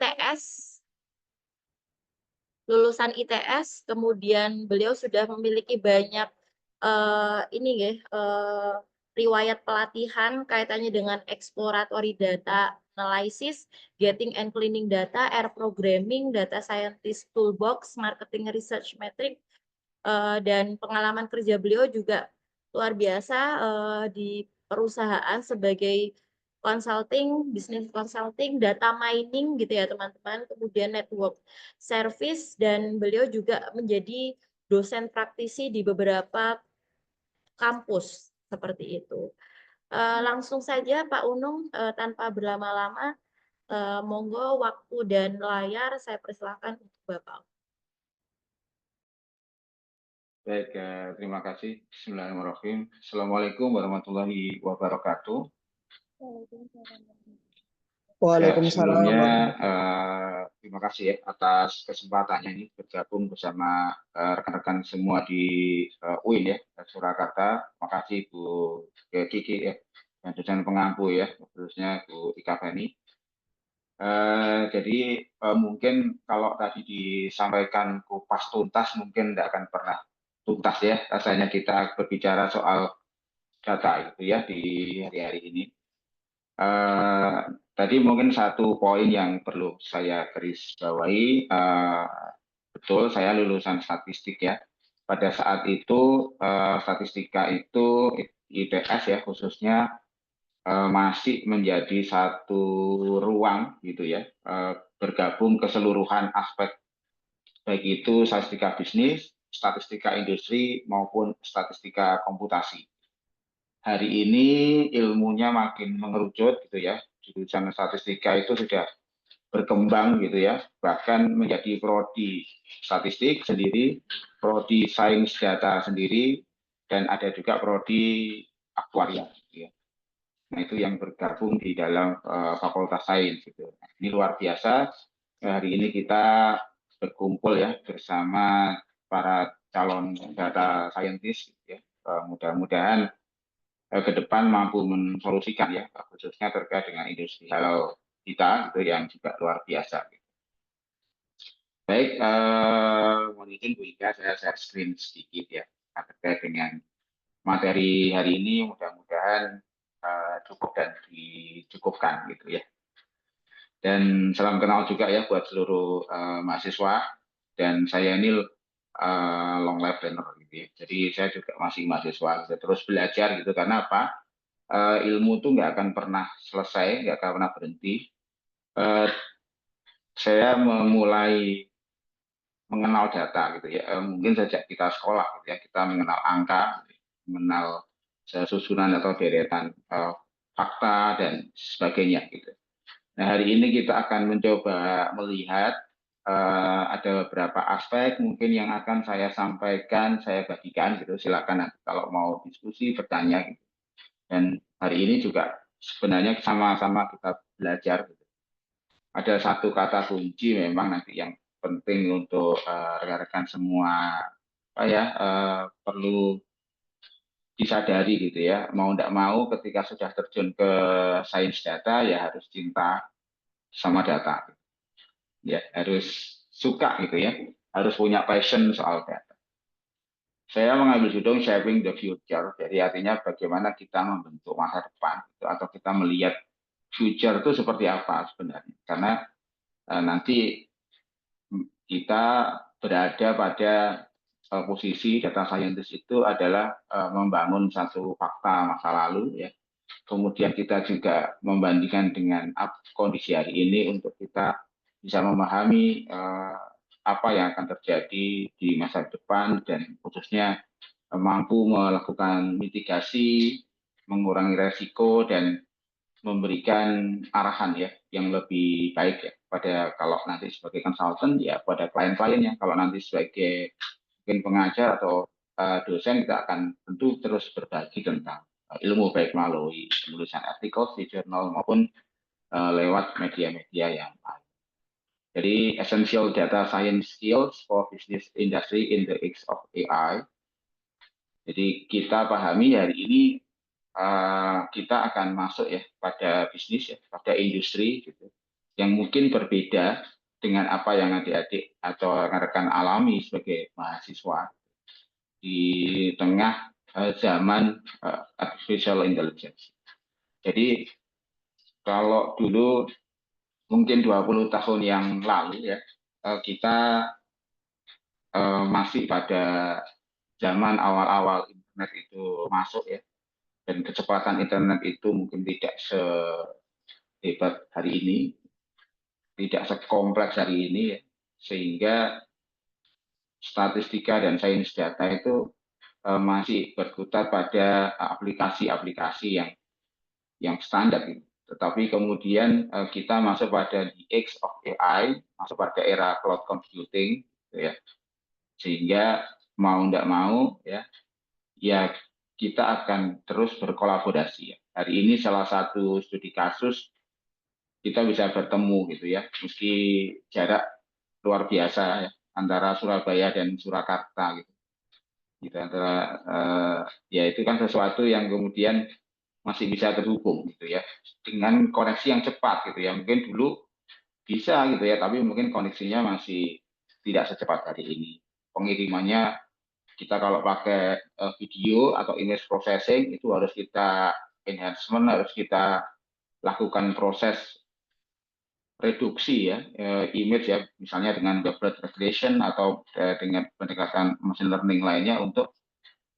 ITS, lulusan ITS, kemudian beliau sudah memiliki banyak ini ya, riwayat pelatihan kaitannya dengan exploratory data analysis, getting and cleaning data, air programming, data scientist toolbox, marketing research metric, dan pengalaman kerja beliau juga luar biasa di perusahaan sebagai consulting, business consulting, data mining gitu ya teman-teman, kemudian network service, dan beliau juga menjadi dosen praktisi di beberapa kampus seperti itu. Langsung saja Pak Unung, tanpa berlama-lama, monggo waktu dan layar saya persilahkan untuk Bapak. Baik, terima kasih. Bismillahirrahmanirrahim. Assalamualaikum warahmatullahi wabarakatuh. Waalaikumsalam. Sebelumnya terima kasih ya atas kesempatannya ini bergabung bersama rekan-rekan semua di UIN ya, Surakarta. Terima kasih Bu Kiki ya, dan dosen pengampu ya, khususnya Bu Ika Feni. Jadi mungkin kalau tadi disampaikan kupas tuntas mungkin tidak akan pernah tuntas ya, rasanya kita berbicara soal data itu ya di hari-hari ini. Tadi mungkin satu poin yang perlu saya garis bawahi, betul saya lulusan statistik ya. Pada saat itu statistika itu ITS ya khususnya masih menjadi satu ruang gitu ya, bergabung keseluruhan aspek baik itu statistika bisnis, statistika industri maupun statistika komputasi. Hari ini ilmunya makin mengerucut gitu ya, jurusan statistika itu sudah berkembang gitu ya, bahkan menjadi prodi statistik sendiri, prodi sains data sendiri, dan ada juga prodi aktuaria gitu ya. Nah itu yang bergabung di dalam fakultas sains gitu. Ini luar biasa. Hari ini kita berkumpul ya bersama para calon data scientist gitu ya. Mudah-mudahan ke depan mampu mensolusikan ya, khususnya terkait dengan industri halal kita gitu yang juga luar biasa. Gitu. Baik, mohon izin Bu Ika, saya share screen sedikit ya terkait dengan materi hari ini. Mudah-mudahan cukup dan dicukupkan gitu ya. Dan salam kenal juga ya buat seluruh mahasiswa, dan saya ini long life learner gitu ya. Jadi saya juga masih mahasiswa, saya terus belajar gitu karena apa? Ilmu tuh nggak akan pernah selesai, nggak akan pernah berhenti. Saya memulai mengenal data gitu ya, mungkin sejak kita sekolah gitu ya, kita mengenal angka, mengenal susunan atau deretan fakta dan sebagainya gitu. Nah hari ini kita akan mencoba melihat ada beberapa aspek mungkin yang akan saya sampaikan, saya bagikan gitu. Silakan nanti kalau mau diskusi, bertanya gitu. Dan hari ini juga sebenarnya sama-sama kita belajar gitu. Ada satu kata kunci memang nanti yang penting untuk rekan-rekan semua perlu disadari gitu ya, mau tidak mau ketika sudah terjun ke sains data ya harus cinta sama data ya, harus suka gitu ya, harus punya passion soal data. Saya mengambil judul Shaping the Future, jadi artinya bagaimana kita membentuk masa depan gitu, atau kita melihat future itu seperti apa sebenarnya, karena nanti kita berada pada posisi data scientist itu adalah membangun satu fakta masa lalu ya. Kemudian kita juga membandingkan dengan kondisi hari ini untuk kita bisa memahami apa yang akan terjadi di masa depan dan khususnya mampu melakukan mitigasi, mengurangi resiko dan memberikan arahan ya yang lebih baik ya pada kalau nanti sebagai konsultan ya pada klien-kliennya, kalau nanti sebagai mungkin pengajar atau dosen kita akan tentu terus berbagi tentang ilmu baik melalui penulisan artikel di jurnal maupun lewat media-media yang lain. Jadi essential data science skills for business industry in the age of AI. Jadi kita pahami hari ini kita akan masuk ya pada bisnis ya, pada industri gitu. yang mungkin berbeda dengan apa yang adik-adik atau rekan-rekan alami sebagai mahasiswa di tengah zaman artificial intelligence. Jadi kalau dulu mungkin 20 tahun yang lalu ya, kita masih pada zaman awal-awal internet itu masuk ya, dan kecepatan internet itu mungkin tidak sehebat hari ini, tidak sekompleks hari ini ya, sehingga statistika dan sains data itu masih berkutat pada aplikasi-aplikasi yang standar gitu. Tetapi kemudian kita masuk pada the age of AI, masuk pada era cloud computing, gitu ya, sehingga mau tidak mau ya, ya kita akan terus berkolaborasi. Ya. Hari ini salah satu studi kasus kita bisa bertemu gitu ya, meski jarak luar biasa ya, antara Surabaya dan Surakarta gitu. Gitu antara ya itu kan sesuatu yang kemudian masih bisa terhubung gitu ya dengan koneksi yang cepat gitu ya. Mungkin dulu bisa gitu ya, tapi mungkin koneksinya masih tidak secepat hari ini. Pengirimannya kita kalau pakai video atau image processing itu harus kita enhancement, harus kita lakukan proses reduksi ya image ya, misalnya dengan doublet regression atau dengan pendekatan machine learning lainnya untuk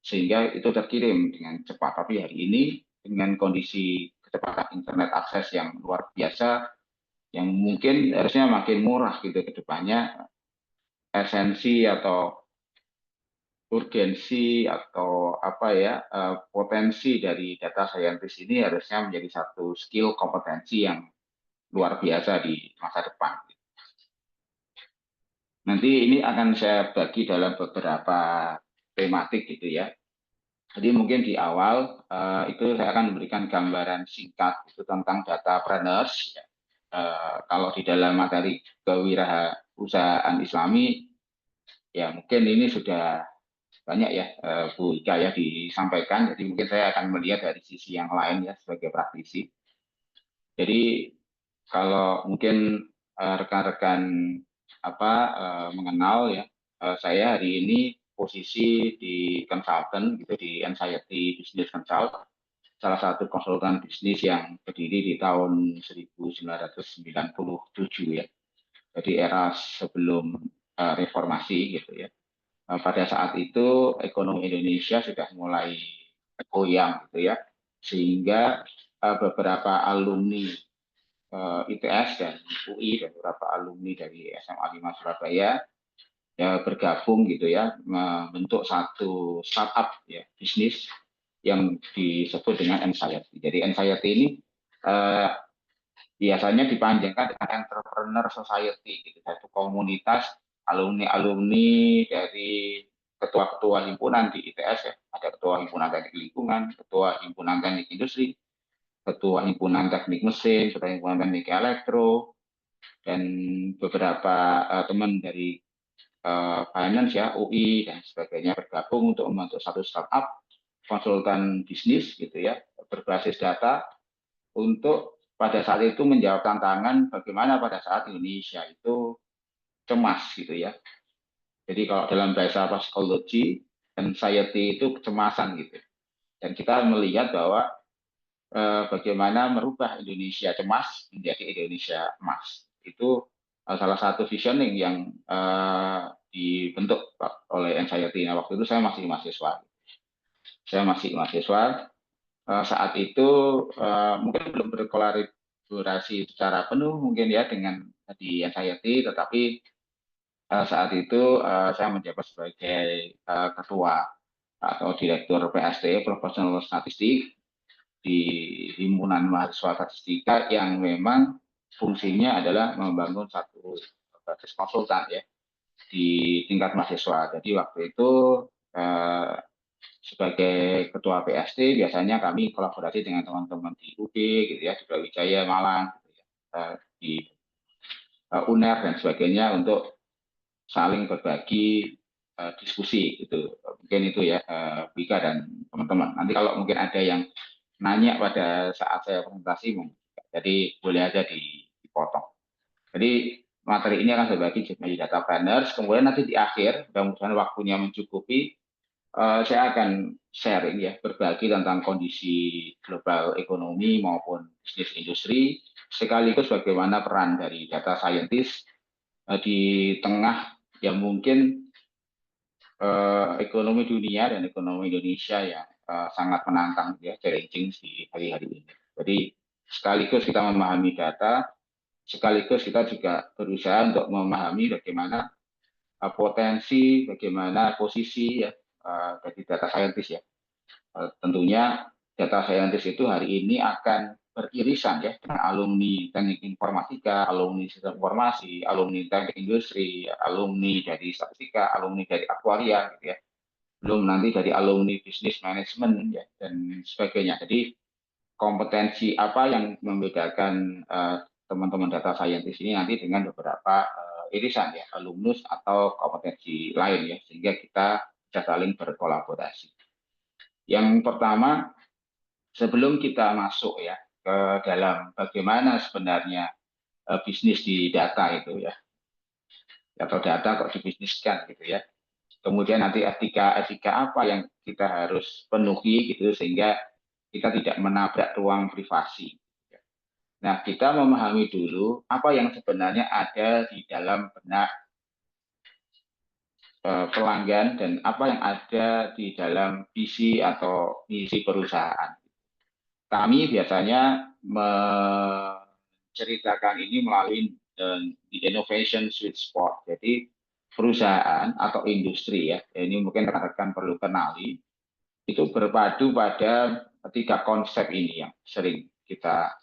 sehingga itu terkirim dengan cepat. Tapi hari ini dengan kondisi kecepatan internet akses yang luar biasa, yang mungkin harusnya makin murah gitu ke depannya, esensi atau urgensi atau apa ya potensi dari data scientist ini harusnya menjadi satu skill kompetensi yang luar biasa di masa depan. Nanti ini akan saya bagi dalam beberapa tematik gitu ya. Jadi mungkin di awal itu saya akan memberikan gambaran singkat itu tentang datapreneurs. Ya. Kalau di dalam materi kewirausahaan Islami, ya mungkin ini sudah banyak ya Bu Ika ya disampaikan. Jadi mungkin saya akan melihat dari sisi yang lain ya sebagai praktisi. Jadi kalau mungkin rekan-rekan apa mengenal ya, saya hari ini posisi di consultant gitu di Anxiety Business Consult, salah satu konsultan bisnis yang berdiri di tahun 1997 ya. Jadi era sebelum reformasi gitu ya. Pada saat itu ekonomi Indonesia sudah mulai goyang gitu ya, sehingga beberapa alumni ITS dan UI dan beberapa alumni dari SMA 5 Surabaya ya bergabung gitu ya, membentuk satu startup ya bisnis yang disebut dengan Anxiety. Jadi Anxiety ini eh, biasanya dipanjangkan dengan Entrepreneur Society, gitu, satu komunitas alumni-alumni dari ketua-ketua himpunan di ITS ya, ada ketua himpunan teknik lingkungan, ketua himpunan teknik industri, ketua himpunan teknik mesin, ketua himpunan teknik elektro, dan beberapa teman dari finance ya, UI dan sebagainya bergabung untuk membentuk satu startup konsultan bisnis gitu ya, berbasis data untuk pada saat itu menjawab tantangan bagaimana pada saat Indonesia itu cemas gitu ya. Jadi kalau dalam bahasa psikologi, anxiety itu kecemasan gitu. Dan kita melihat bahwa bagaimana merubah Indonesia cemas menjadi Indonesia emas. Itu salah satu visioning yang dibentuk oleh anxiety. Nah, waktu itu saya masih mahasiswa. Saya masih mahasiswa. Saat itu mungkin belum berkolaborasi secara penuh mungkin ya dengan di anxiety, tetapi saat itu saya menjabat sebagai ketua atau direktur PST Professional Statistik di himpunan mahasiswa statistika yang memang fungsinya adalah membangun satu basis konsultan ya di tingkat mahasiswa. Jadi waktu itu eh, sebagai ketua PST biasanya kami kolaborasi dengan teman-teman di UB gitu ya, di Brawijaya Malang gitu ya, di UNER dan sebagainya untuk saling berbagi diskusi gitu. Mungkin itu ya Bika dan teman-teman. Nanti kalau mungkin ada yang nanya pada saat saya presentasi, jadi boleh aja dipotong. Jadi materi ini akan berbagi menjadi data planners, kemudian nanti di akhir, mudah-mudahan waktunya mencukupi, saya akan sharing ya, berbagi tentang kondisi global ekonomi maupun bisnis industri, sekaligus bagaimana peran dari data scientist di tengah yang mungkin ekonomi dunia dan ekonomi Indonesia yang sangat menantang ya, challenging di hari-hari ini. Jadi sekaligus kita memahami data, sekaligus kita juga berusaha untuk memahami bagaimana potensi, bagaimana posisi ya dari data scientist ya. Tentunya data scientist itu hari ini akan beririsan ya dengan alumni teknik informatika, alumni sistem informasi, alumni teknik industri, alumni dari statistika, alumni dari aktuaria gitu ya. Belum nanti dari alumni bisnis manajemen ya dan sebagainya. Jadi kompetensi apa yang membedakan teman-teman data scientist ini nanti dengan beberapa irisan ya, alumnus atau kompetensi lain ya, sehingga kita bisa saling berkolaborasi. Yang pertama, sebelum kita masuk ya ke dalam bagaimana sebenarnya bisnis di data itu ya, atau data kok dibisniskan gitu ya. Kemudian nanti etika apa yang kita harus penuhi gitu sehingga kita tidak menabrak ruang privasi. Nah, kita memahami dulu apa yang sebenarnya ada di dalam benak pelanggan dan apa yang ada di dalam visi atau misi perusahaan. Kami biasanya menceritakan ini melalui di innovation sweet spot. Jadi perusahaan atau industri ya, ini mungkin rekan-rekan perlu kenali, itu berpadu pada tiga konsep ini yang sering kita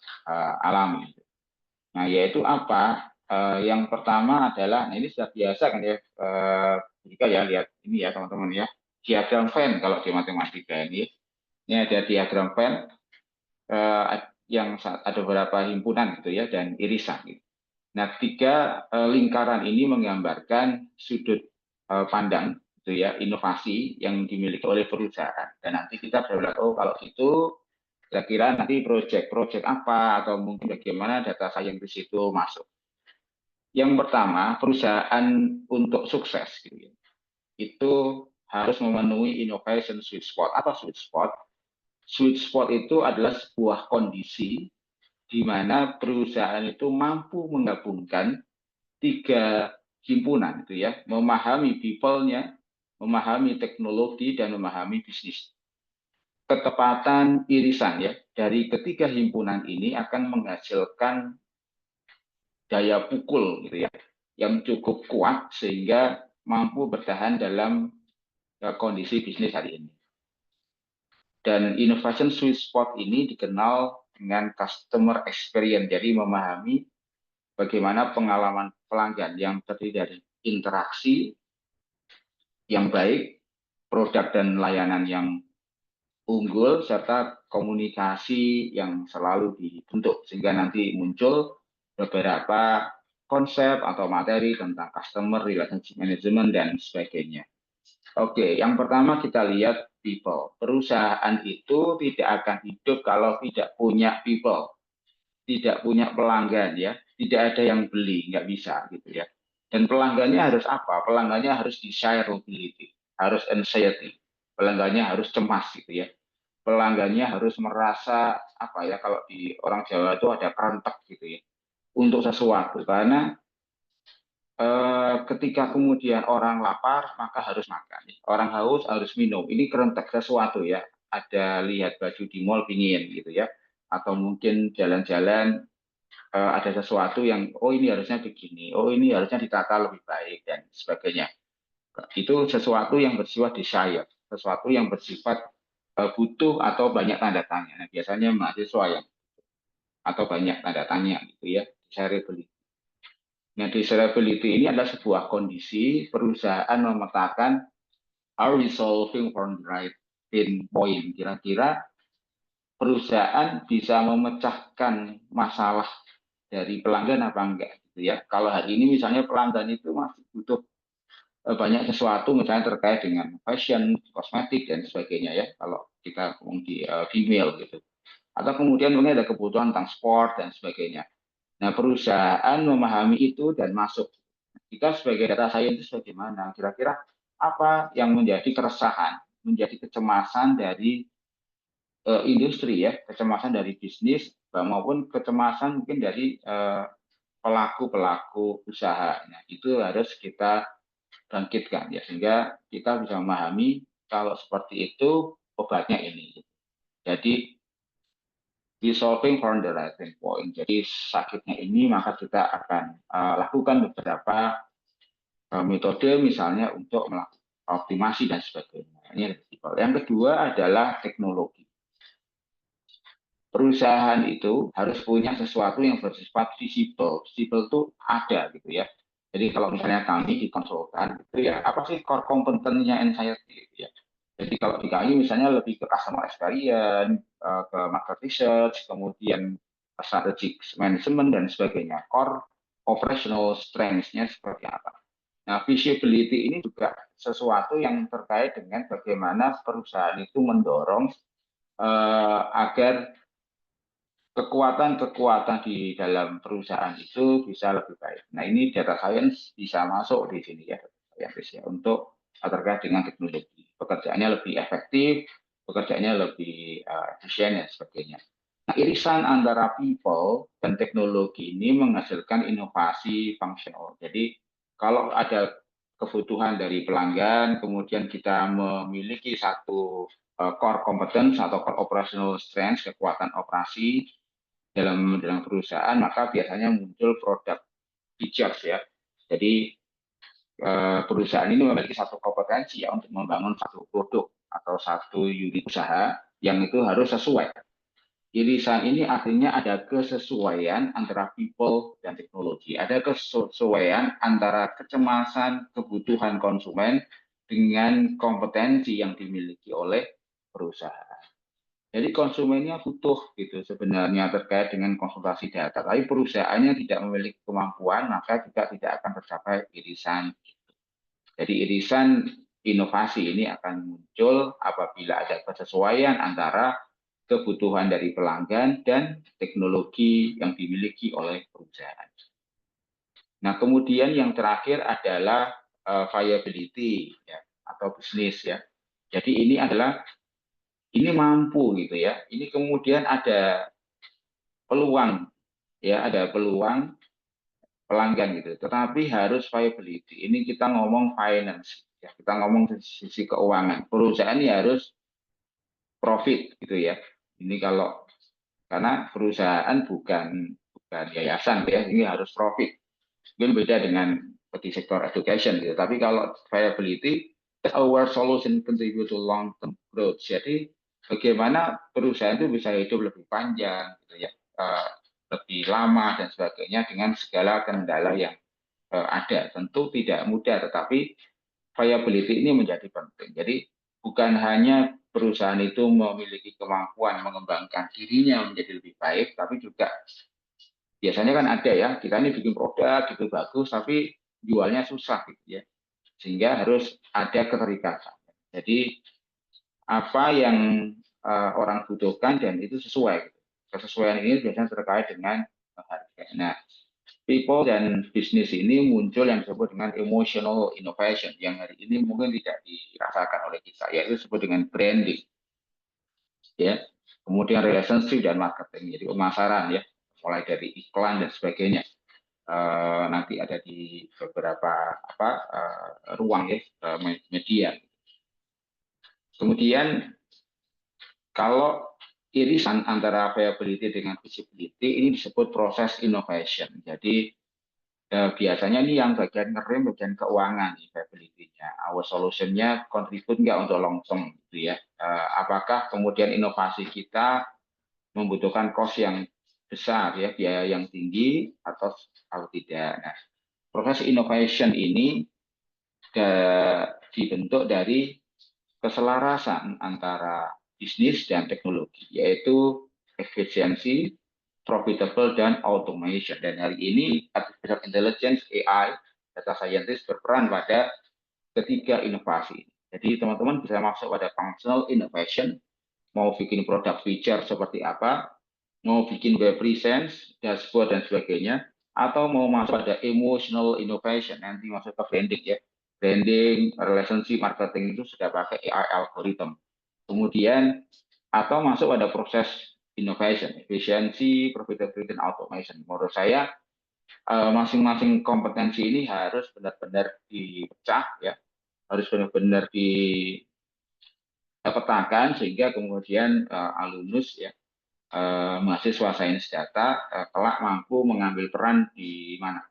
alami. Nah, yaitu apa? Yang pertama adalah, nah ini sudah biasa kan ya, jika ya lihat ini ya teman-teman ya, diagram Venn kalau di matematika ini ada diagram Venn yang ada beberapa himpunan gitu ya dan irisan. Gitu. Nah, tiga lingkaran ini menggambarkan sudut pandang gitu ya, inovasi yang dimiliki oleh perusahaan. Dan nanti kita bisa oh kalau itu kira-kira nanti proyek apa atau mungkin bagaimana data scientist itu masuk. Yang pertama, perusahaan untuk sukses gitu ya, itu harus memenuhi innovation sweet spot. Apa sweet spot? Sweet spot itu adalah sebuah kondisi di mana perusahaan itu mampu menggabungkan tiga himpunan itu ya, memahami people-nya, memahami teknologi dan memahami bisnis. Ketepatan irisan ya dari ketiga himpunan ini akan menghasilkan daya pukul gitu ya yang cukup kuat sehingga mampu bertahan dalam kondisi bisnis hari ini. Dan innovation sweet spot ini dikenal dengan customer experience, jadi memahami bagaimana pengalaman pelanggan yang terdiri dari interaksi yang baik, produk dan layanan yang unggul, serta komunikasi yang selalu dibentuk, sehingga nanti muncul beberapa konsep atau materi tentang customer relationship management dan sebagainya. Oke, yang pertama kita lihat people. Perusahaan itu tidak akan hidup kalau tidak punya people, tidak punya pelanggan ya, tidak ada yang beli, nggak bisa gitu ya. Dan pelanggannya harus apa? Pelanggannya harus desirability, harus anxiety, pelanggannya harus cemas gitu ya. Pelanggannya harus merasa apa ya, kalau di orang Jawa itu ada kerentek gitu ya untuk sesuatu, karena ketika kemudian orang lapar maka harus makan, orang haus harus minum. Ini kerentek sesuatu ya. Ada lihat baju di mall pingin gitu ya, atau mungkin jalan-jalan ada sesuatu yang oh ini harusnya begini, oh ini harusnya ditata lebih baik dan sebagainya. Itu sesuatu yang bersifat desire, sesuatu yang bersifat butuh atau banyak tanda tanya. Nah, biasanya mahasiswa yang atau banyak tanda tanya gitu ya, desirability. Nah, desirability ini adalah sebuah kondisi perusahaan memetakan are we solving from the right point. Kira-kira perusahaan bisa memecahkan masalah dari pelanggan apa enggak gitu ya. Kalau hari ini misalnya pelanggan itu masih butuh banyak sesuatu misalnya terkait dengan fashion, kosmetik dan sebagainya ya. Kalau kita ngomong di female gitu. Atau kemudian mungkin ada kebutuhan tentang sport dan sebagainya. Nah, perusahaan memahami itu dan masuk. Kita sebagai data scientist bagaimana? Kira-kira apa yang menjadi keresahan, menjadi kecemasan dari industri ya, kecemasan dari bisnis maupun kecemasan mungkin dari pelaku-pelaku usaha. Nah, itu harus kita bangkitkan ya, sehingga kita bisa memahami kalau seperti itu obatnya ini. Jadi resolving from the right point. Jadi sakitnya ini maka kita akan lakukan beberapa metode misalnya untuk melakukan optimasi dan sebagainya. Ini yang kedua adalah teknologi. Perusahaan itu harus punya sesuatu yang bersifat visible. Visible itu ada gitu ya. Jadi kalau misalnya kami di konsultan itu ya apa sih core kompetensinya anxiety gitu ya. Jadi kalau di kami misalnya lebih ke customer experience, ke market research, kemudian strategic management dan sebagainya. Core operational strengths-nya seperti apa. Nah, visibility ini juga sesuatu yang terkait dengan bagaimana perusahaan itu mendorong agar kekuatan-kekuatan di dalam perusahaan itu bisa lebih baik. Nah, ini data science bisa masuk di sini ya, ya untuk terkait dengan teknologi. Pekerjaannya lebih efektif, pekerjaannya lebih efisien dan sebagainya. Nah, irisan antara people dan teknologi ini menghasilkan inovasi fungsional. Jadi, kalau ada kebutuhan dari pelanggan, kemudian kita memiliki satu core competence atau core operational strength, kekuatan operasi, dalam perusahaan, maka biasanya muncul produk features ya. Jadi perusahaan ini memiliki satu kompetensi ya untuk membangun satu produk atau satu unit usaha yang itu harus sesuai. Irisan ini artinya ada kesesuaian antara people dan teknologi. Ada kesesuaian antara kecemasan kebutuhan konsumen dengan kompetensi yang dimiliki oleh perusahaan. Jadi konsumennya butuh gitu sebenarnya terkait dengan konsultasi data, tapi perusahaannya tidak memiliki kemampuan, maka juga tidak akan tercapai irisan. Jadi irisan inovasi ini akan muncul apabila ada kesesuaian antara kebutuhan dari pelanggan dan teknologi yang dimiliki oleh perusahaan. Nah, kemudian yang terakhir adalah viability ya, atau bisnis ya. Jadi ini mampu gitu ya. Ini kemudian ada peluang ya, ada peluang pelanggan gitu. Tetapi harus viability. Ini kita ngomong finance ya, kita ngomong dari sisi keuangan. Perusahaan ini harus profit gitu ya. Ini kalau karena perusahaan bukan yayasan ya, ini harus profit. Mungkin beda dengan di sektor education gitu. Tapi kalau viability, our solution contribute to long term growth. Jadi bagaimana perusahaan itu bisa hidup lebih panjang gitu ya, lebih lama dan sebagainya dengan segala kendala yang ada. Tentu tidak mudah, tetapi viability ini menjadi penting. Jadi bukan hanya perusahaan itu memiliki kemampuan mengembangkan dirinya menjadi lebih baik, tapi juga biasanya kan ada ya, kita ini bikin produk gitu bagus, tapi jualnya susah gitu ya. Sehingga harus ada keterikatan. Jadi apa yang orang butuhkan dan itu sesuai. Kesesuaian ini biasanya terkait dengan harga. Nah, people dan bisnis ini muncul yang disebut dengan emotional innovation yang hari ini mungkin tidak dirasakan oleh kita, yaitu disebut dengan branding, ya. Kemudian relationship dan marketing, jadi pemasaran ya, mulai dari iklan dan sebagainya. Nanti ada di beberapa ruang ya, media. Kemudian kalau irisan antara viability dengan visibility ini disebut proses innovation. Jadi biasanya ini yang bagian ngerem, bagian keuangan viability-nya. Our solution-nya contribute nggak untuk long term gitu ya. Apakah kemudian inovasi kita membutuhkan cost yang besar ya, biaya yang tinggi atau tidak. Nah, proses innovation ini dibentuk dari keselarasan antara bisnis dan teknologi, yaitu efisiensi, profitable, dan automation. Dan hari ini artificial intelligence, AI, data scientist berperan pada ketiga inovasi. Jadi teman-teman bisa masuk pada functional innovation, mau bikin produk feature seperti apa, mau bikin web presence, dashboard dan sebagainya, atau mau masuk pada emotional innovation, nanti masuk ke branding ya. Branding, relationship, marketing itu sudah pakai AI algorithm. Kemudian atau masuk pada proses innovation, efisiensi, profitability, dan automation. Menurut saya masing-masing kompetensi ini harus benar-benar dipecah ya, harus benar-benar dipetakan sehingga kemudian alumnus ya, mahasiswa sains data kelak mampu mengambil peran di mana.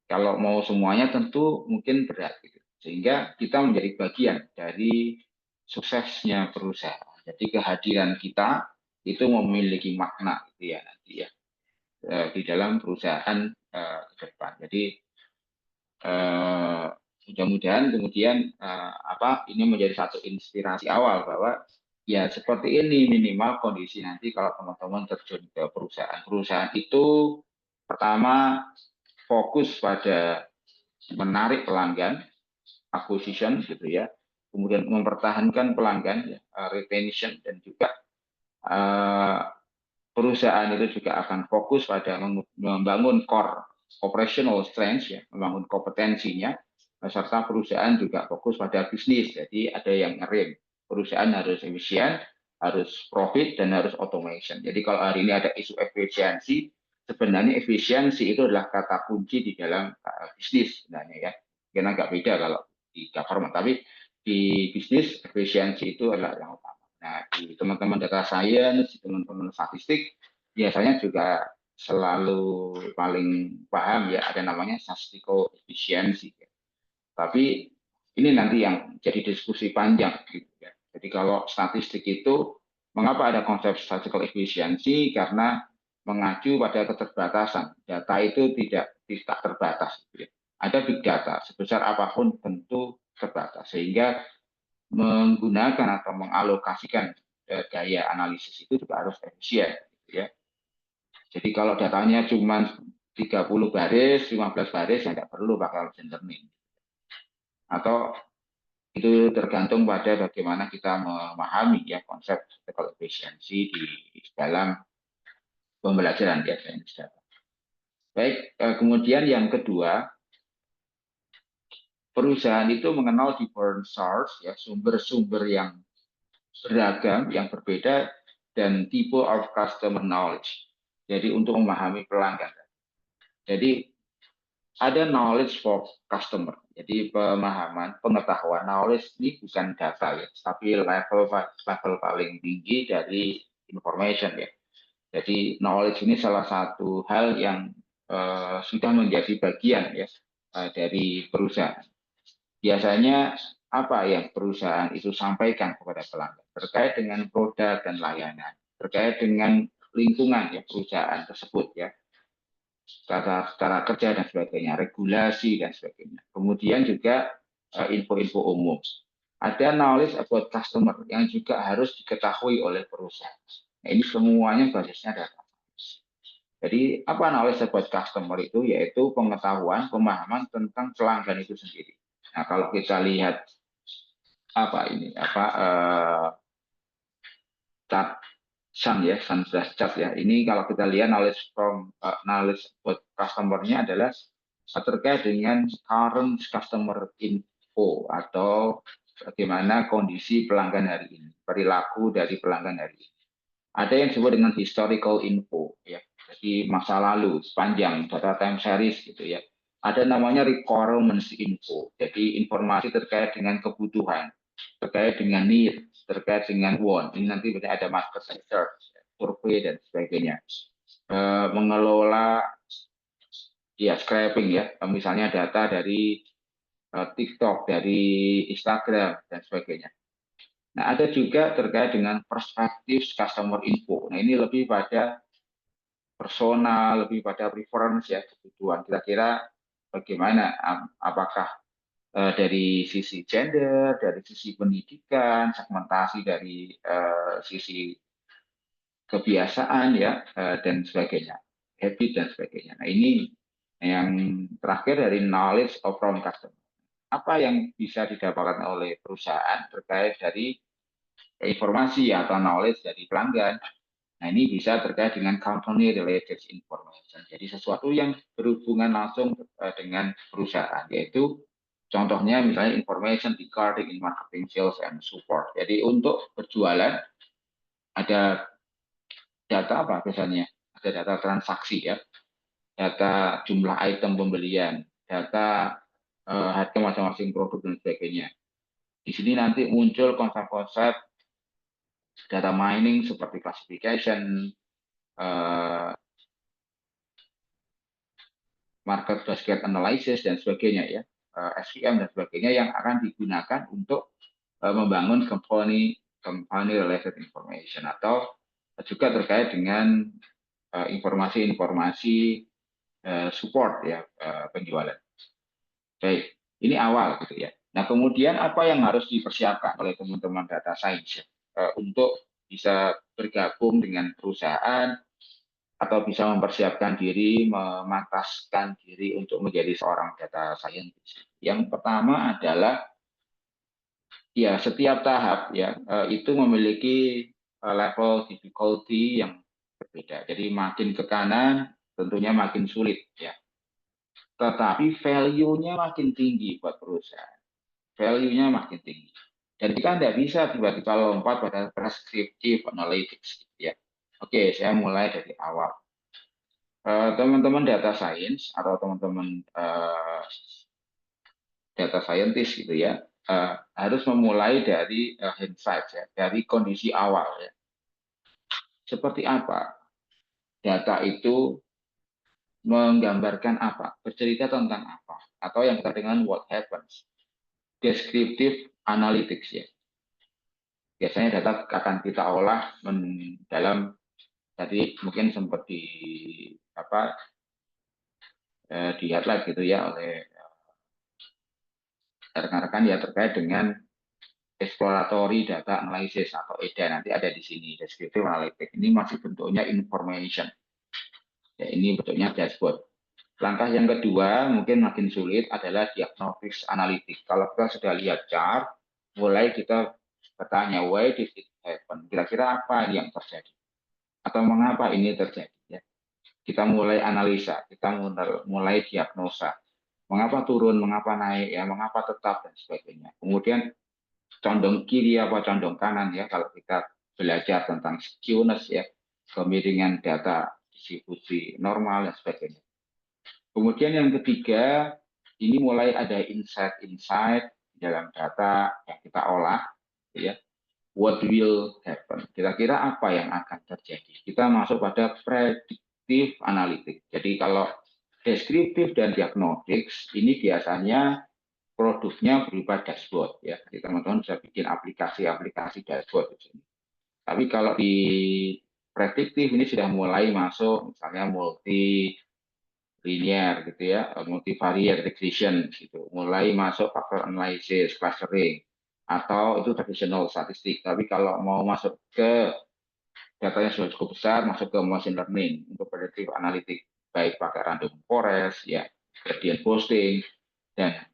Kalau mau semuanya tentu mungkin berat gitu. Sehingga kita menjadi bagian dari suksesnya perusahaan. Jadi kehadiran kita itu memiliki makna gitu ya nanti ya di dalam perusahaan ke depan. Jadi mudah-mudahan kemudian ini menjadi satu inspirasi awal bahwa ya seperti ini minimal kondisi nanti kalau teman-teman terjun ke perusahaan. Perusahaan itu pertama fokus pada menarik pelanggan, acquisition gitu ya, kemudian mempertahankan pelanggan, ya, retention, dan juga perusahaan itu juga akan fokus pada membangun core operational strength, ya, membangun kompetensinya, serta perusahaan juga fokus pada bisnis. Jadi ada yang ngerem, perusahaan harus efisien, harus profit, dan harus automation. Jadi kalau hari ini ada isu efisiensi, sebenarnya efisiensi itu adalah kata kunci di dalam bisnis sebenarnya ya. Mungkin agak beda kalau di government, tapi di bisnis efisiensi itu adalah yang utama. Nah, di teman-teman data science, di teman-teman statistik, biasanya juga selalu paling paham ya ada namanya statistical efficiency. Tapi ini nanti yang jadi diskusi panjang gitu ya. Jadi kalau statistik itu mengapa ada konsep statistical efficiency? Karena mengacu pada keterbatasan. Data itu tidak terbatas. Gitu ya. Ada big data sebesar apapun tentu terbatas sehingga menggunakan atau mengalokasikan daya analisis itu juga harus efisien. Gitu ya. Jadi kalau datanya cuma 30 baris, 15 baris, ya tidak perlu pakai machine learning. Atau itu tergantung pada bagaimana kita memahami ya konsep statistical efficiency di dalam pembelajaran ya sains data. Baik, kemudian yang kedua, perusahaan itu mengenal different source ya sumber-sumber yang beragam, yang berbeda dan tipe of customer knowledge. Jadi untuk memahami pelanggan. Jadi ada knowledge for customer. Jadi pemahaman, pengetahuan, knowledge ini bukan data ya, tapi level paling tinggi dari information ya. Jadi knowledge ini salah satu hal yang sudah menjadi bagian ya dari perusahaan. Biasanya apa yang perusahaan itu sampaikan kepada pelanggan terkait dengan produk dan layanan, terkait dengan lingkungan ya perusahaan tersebut ya cara kerja dan sebagainya, regulasi dan sebagainya. Kemudian juga info-info umum. Ada knowledge about customer yang juga harus diketahui oleh perusahaan. Nah, ini semuanya basisnya data. Jadi apa knowledge about customer itu yaitu pengetahuan, pemahaman tentang pelanggan itu sendiri. Nah, kalau kita lihat chart Sun ya, Sun chart ya. Ini kalau kita lihat knowledge about customer-nya adalah terkait dengan current customer info atau bagaimana kondisi pelanggan hari ini, perilaku dari pelanggan hari ini. Ada yang disebut dengan historical info ya. Jadi masa lalu sepanjang data time series gitu ya. Ada namanya requirements info. Jadi informasi terkait dengan kebutuhan, terkait dengan need, terkait dengan want. Ini nanti ada market research, survei dan sebagainya. Mengelola ya scraping ya, misalnya data dari TikTok, dari Instagram dan sebagainya. Nah, ada juga terkait dengan perspektif customer info. Nah, ini lebih pada personal, lebih pada preference ya, kebutuhan. Kira-kira bagaimana, apakah dari sisi gender, dari sisi pendidikan, segmentasi dari sisi kebiasaan ya, dan sebagainya, habit dan sebagainya. Nah, ini yang terakhir dari knowledge of from customer. Apa yang bisa didapatkan oleh perusahaan terkait dari informasi atau knowledge dari pelanggan. Nah, ini bisa terkait dengan company related information. Jadi sesuatu yang berhubungan langsung dengan perusahaan, yaitu contohnya misalnya information regarding in marketing, sales, and support. Jadi untuk berjualan ada data apa biasanya? Ada data transaksi ya, data jumlah item pembelian, data harga masing-masing produk dan sebagainya. Di sini nanti muncul konsep-konsep data mining seperti classification, eh, market basket analysis dan sebagainya ya, SVM dan sebagainya yang akan digunakan untuk membangun company related information atau juga terkait dengan informasi-informasi support ya penjualan. Baik, ini awal gitu ya. Nah, kemudian apa yang harus dipersiapkan oleh teman-teman data science ya, untuk bisa bergabung dengan perusahaan atau bisa mempersiapkan diri, memantaskan diri untuk menjadi seorang data scientist. Yang pertama adalah ya setiap tahap ya itu memiliki level difficulty yang berbeda. Jadi makin ke kanan tentunya makin sulit ya. Tetapi value-nya makin tinggi buat perusahaan. Value-nya makin tinggi. Dan kita tidak bisa tiba-tiba lompat pada prescriptive analytics ya. Oke, saya mulai dari awal. Teman-teman data science atau teman-teman data scientist gitu ya harus memulai dari insight ya, dari kondisi awal ya. Seperti apa data itu menggambarkan apa, bercerita tentang apa, atau yang kita dengan what happens, descriptive analytics ya. Biasanya data akan kita olah dalam tadi mungkin sempat di apa di highlight gitu ya oleh rekan-rekan ya terkait dengan exploratory data analysis atau EDA nanti ada di sini descriptive analytics ini masih bentuknya information ya ini bentuknya dashboard. Langkah yang kedua mungkin makin sulit adalah diagnostics analytics. Kalau kita sudah lihat chart mulai kita bertanya why did it happen, kira-kira apa yang terjadi atau mengapa ini terjadi ya. Kita mulai analisa, kita mulai diagnosa mengapa turun, mengapa naik ya, mengapa tetap dan sebagainya. Kemudian condong kiri apa condong kanan ya kalau kita belajar tentang skewness ya, kemiringan data distribusi normal dan sebagainya. Kemudian yang ketiga ini mulai ada insight-insight dalam data yang kita olah ya. What will happen? Kira-kira apa yang akan terjadi? Kita masuk pada predictive analytics. Jadi kalau deskriptif dan diagnostics ini biasanya produknya berupa dashboard ya. Jadi teman-teman bisa bikin aplikasi-aplikasi dashboard di sini. Tapi kalau di prediktif ini sudah mulai masuk misalnya multi linear gitu ya, multivariate regression gitu. Mulai masuk faktor analysis, clustering atau itu traditional statistik. Tapi kalau mau masuk ke datanya sudah cukup besar, masuk ke machine learning untuk predictive analytics baik pakai random forest ya, gradient boosting dan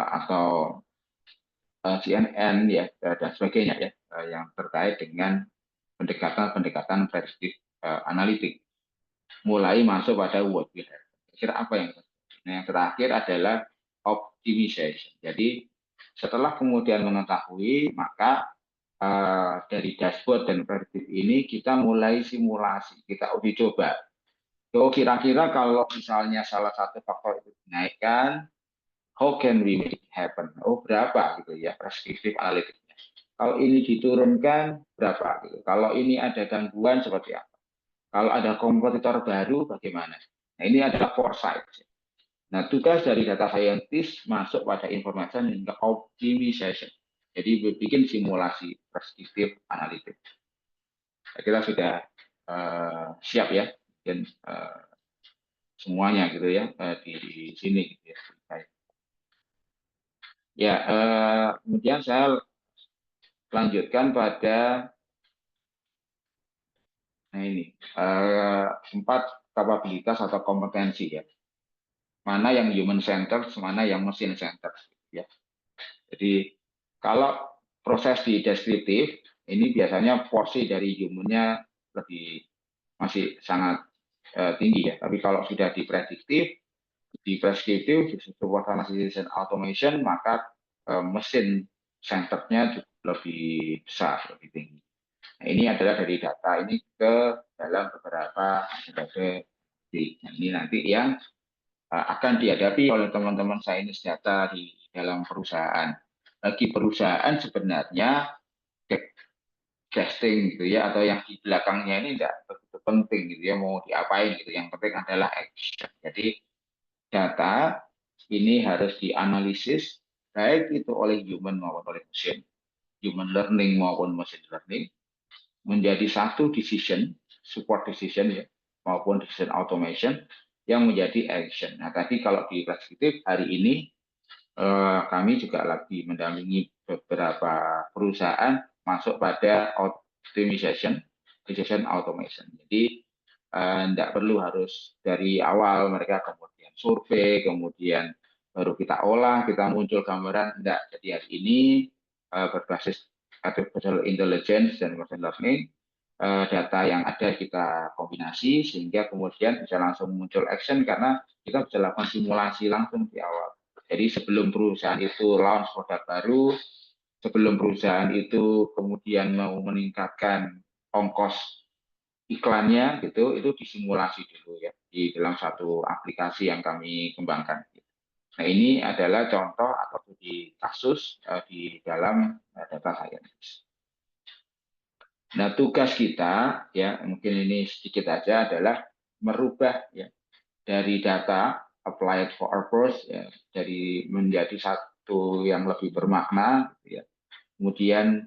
atau CNN ya dan sebagainya ya yang terkait dengan pendekatan-pendekatan prediktif analitik. Mulai masuk pada what we have. Kira apa yang terjadi? Nah, yang terakhir adalah optimization. Jadi setelah kemudian mengetahui maka dari dashboard dan prediktif ini kita mulai simulasi, kita uji coba. So kira-kira kalau misalnya salah satu faktor itu dinaikkan, how can we make it happen? Oh berapa gitu ya prescriptive analytics-nya. Kalau ini diturunkan berapa gitu. Kalau ini ada gangguan seperti apa? Kalau ada kompetitor baru bagaimana? Nah ini adalah foresight. Nah tugas dari data scientist masuk pada information hingga optimization. Jadi bikin simulasi prescriptive analytics. Kita sudah siap ya, dan semuanya gitu ya di sini. Gitu ya. Ya, kemudian saya lanjutkan pada nah ini 4 kapabilitas atau kompetensi ya. Mana yang human centered, mana yang machine centered ya. Jadi kalau proses di deskriptif ini biasanya porsi dari humannya masih sangat tinggi ya. Tapi kalau sudah di preskriptif, support sama decision automation, maka mesin centerednya juga lebih besar, lebih tinggi. Nah, ini adalah dari data ini ke dalam beberapa metode. Nah, ini nanti yang akan dihadapi oleh teman-teman sains data di dalam perusahaan. Bagi perusahaan sebenarnya casting gitu ya, atau yang di belakangnya ini tidak begitu penting gitu ya, mau diapain gitu. Yang penting adalah action. Jadi data ini harus dianalisis baik itu oleh human maupun oleh mesin, human learning maupun machine learning, menjadi satu decision, support decision ya, maupun decision automation yang menjadi action. Nah, tadi kalau di preskriptif hari ini kami juga lagi mendampingi beberapa perusahaan masuk pada optimization, decision automation. Jadi tidak perlu harus dari awal mereka kemudian survei, kemudian baru kita olah, kita muncul gambaran. Tidak. Jadi hari ini berbasis artificial intelligence dan machine learning, data yang ada kita kombinasi sehingga kemudian bisa langsung muncul action karena kita bisa lakukan simulasi langsung di awal. Jadi sebelum perusahaan itu launch produk baru, sebelum perusahaan itu kemudian mau meningkatkan ongkos iklannya gitu, itu disimulasi dulu ya di dalam satu aplikasi yang kami kembangkan. Nah, ini adalah contoh atau di kasus di dalam data science. Nah, tugas kita ya mungkin ini sedikit aja adalah merubah ya dari data applied for purpose ya, dari menjadi satu yang lebih bermakna ya. Kemudian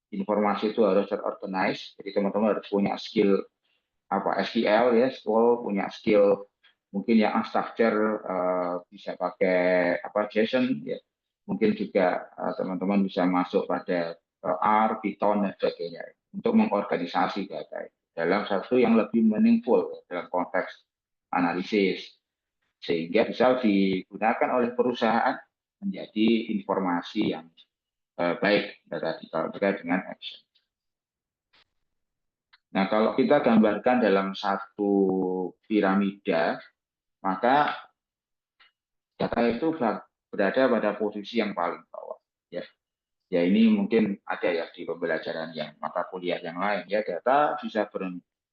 informasi itu harus terorganize, jadi teman-teman harus punya skill apa SQL ya, punya skill mungkin yang unstructured, bisa pakai apa JSON ya. Mungkin juga teman-teman bisa masuk pada R, Python dan sebagainya untuk mengorganisasi data dalam satu yang lebih meaningful ya, dalam konteks analisis sehingga bisa digunakan oleh perusahaan menjadi informasi yang baik tadi kalau terkait dengan action. Nah, kalau kita gambarkan dalam satu piramida, maka data itu berada pada posisi yang paling bawah. Ya, ya ini mungkin ada ya di pembelajaran yang mata kuliah yang lain. Ya, data bisa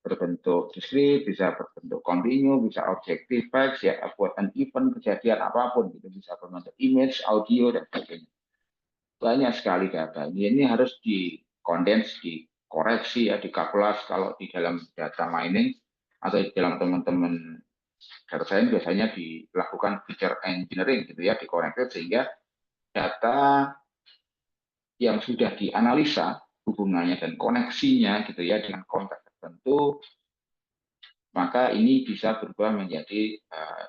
berbentuk diskrit, bisa berbentuk kontinu, bisa objektif facts, ya buat an event kejadian apapun, gitu bisa berbentuk image, audio dan sebagainya. Banyak sekali data. Ini harus dikondens, dikoreksi ya, dikalkulasi kalau di dalam data mining atau di dalam teman-teman data science biasanya dilakukan feature engineering gitu ya, dikonektif sehingga data yang sudah dianalisa hubungannya dan koneksinya gitu ya dengan konteks tertentu, maka ini bisa berubah menjadi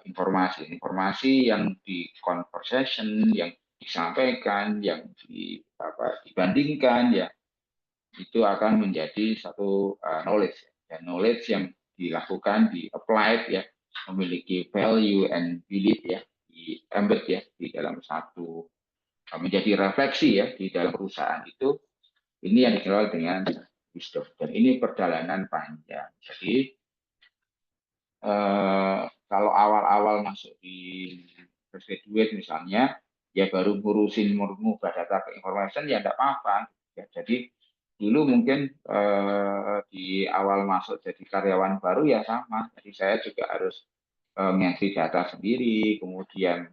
informasi yang di conversation, yang disampaikan, yang dibandingkan ya, itu akan menjadi satu knowledge dan knowledge yang dilakukan di applied ya, memiliki value and belief ya, di embed ya di dalam satu menjadi refleksi ya di dalam perusahaan itu. Ini yang dikenal dengan wisdom dan ini perjalanan panjang. Jadi kalau awal-awal masuk di graduate misalnya, ya baru ngurusin mengubah data ke information ya enggak apa-apa. Ya, jadi dulu mungkin di awal masuk jadi karyawan baru ya sama. Jadi saya juga harus mengentry data sendiri, kemudian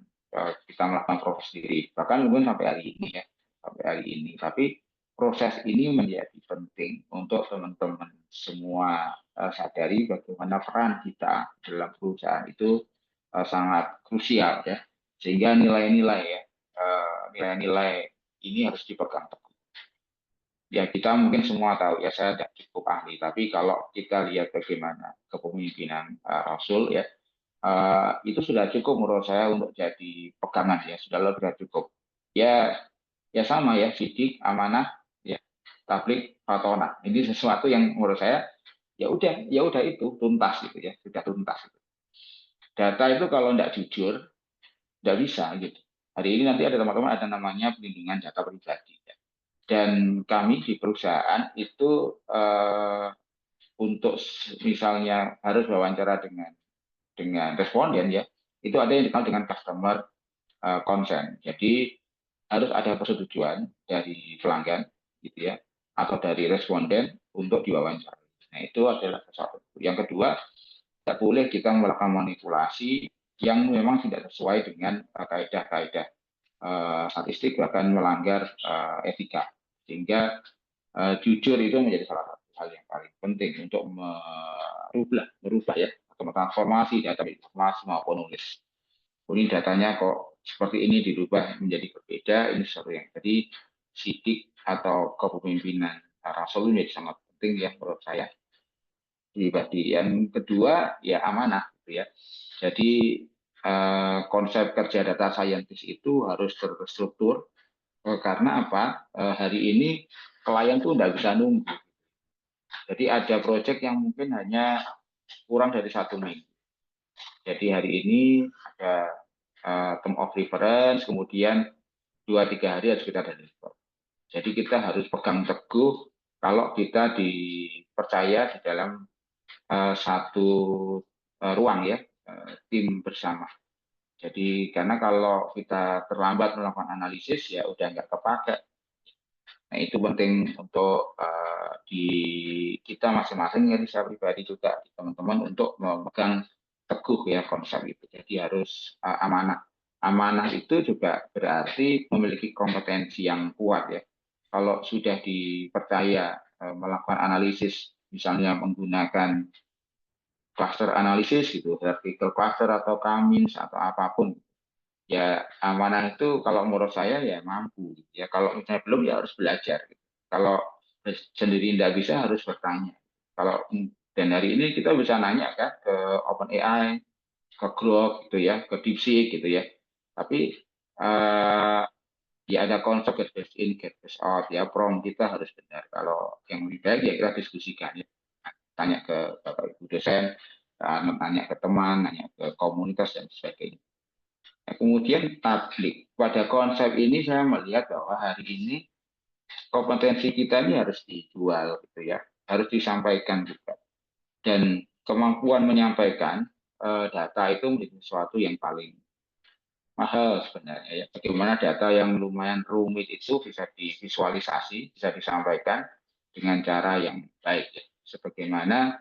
kita melakukan proses sendiri. Bahkan mungkin sampai hari ini ya, sampai hari ini. Tapi proses ini menjadi penting untuk teman-teman semua sadari bagaimana peran kita dalam perusahaan itu sangat krusial ya, sehingga nilai-nilai ya, nilai-nilai ini harus dipegang teguh. Ya kita mungkin semua tahu ya, saya tidak cukup ahli, tapi kalau kita lihat bagaimana kepemimpinan Rasul ya, itu sudah cukup menurut saya untuk jadi pegangan ya, sudah lebih cukup. Ya, ya sama ya, sidik, amanah, ya, tablik, fatona. Ini sesuatu yang menurut saya ya udah itu tuntas gitu ya, sudah tuntas. Gitu. Data itu kalau tidak jujur, tidak bisa gitu. Hari ini nanti ada teman-teman ada namanya pelindungan data pribadi. Ya. Dan kami di perusahaan itu untuk misalnya harus wawancara dengan responden ya, itu ada yang dikenal dengan customer consent. Jadi harus ada persetujuan dari pelanggan gitu ya, atau dari responden untuk diwawancara. Nah, itu adalah satu. Yang kedua, tidak boleh kita melakukan manipulasi yang memang tidak sesuai dengan kaidah-kaidah statistik, bahkan melanggar etika. Sehingga jujur itu menjadi salah satu hal yang paling penting untuk merubah ya, atau transformasi data informasi maupun nulis. Ini datanya kok seperti ini dirubah menjadi berbeda, ini sesuatu yang jadi sidik atau kepemimpinan Rasul menjadi sangat penting ya menurut saya pribadi. Yang kedua ya amanah gitu ya. Jadi konsep kerja data scientist itu harus terstruktur karena apa? Hari ini klien tuh nggak bisa nunggu. Jadi ada proyek yang mungkin hanya kurang dari 1 minggu. Jadi hari ini ada term of reference, kemudian 2-3 hari harus kita deliver. Jadi kita harus pegang teguh kalau kita dipercaya di dalam satu ruang ya, tim bersama. Jadi karena kalau kita terlambat melakukan analisis ya udah nggak kepakai. Nah itu penting untuk di kita masing-masing ya, di saya pribadi juga teman-teman untuk memegang teguh ya konsep itu. Jadi harus amanah. Amanah itu juga berarti memiliki kompetensi yang kuat ya. Kalau sudah dipercaya melakukan analisis, misalnya menggunakan cluster analisis gitu, vertical cluster atau Kamins atau apapun, ya amanah itu kalau menurut saya ya mampu. Ya kalau misalnya belum ya harus belajar. Gitu. Kalau sendiri tidak bisa harus bertanya. Kalau dan hari ini kita bisa nanya kan ke OpenAI, ke Grok gitu ya, ke DeepSeek gitu ya. Tapi ya ada konsep get best in, get best out ya. Prompt kita harus benar. Kalau yang lebih baik ya kita diskusikan ya. Tanya ke Bapak Ibu dosen, tanya ke teman, tanya ke komunitas dan sebagainya. Nah, kemudian publik. Pada konsep ini saya melihat bahwa hari ini kompetensi kita ini harus dijual gitu ya, harus disampaikan juga. Dan kemampuan menyampaikan data itu menjadi sesuatu yang paling mahal sebenarnya ya. Bagaimana data yang lumayan rumit itu bisa divisualisasi, bisa disampaikan dengan cara yang baik ya. Sebagaimana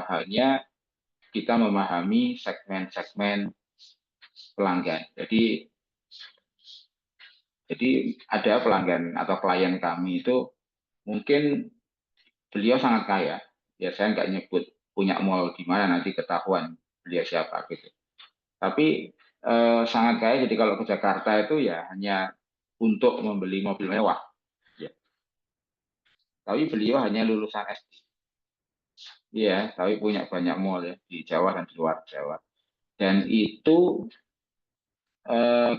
hanya kita memahami segmen-segmen pelanggan. Jadi ada pelanggan atau klien kami itu mungkin beliau sangat kaya. Ya saya nggak nyebut punya mall di mana nanti ketahuan beliau siapa gitu. Tapi sangat kaya. Jadi kalau ke Jakarta itu ya hanya untuk membeli mobil mewah. Ya. Tapi beliau hanya lulusan SD. Iya, tapi punya banyak mall ya di Jawa dan di luar Jawa. Dan itu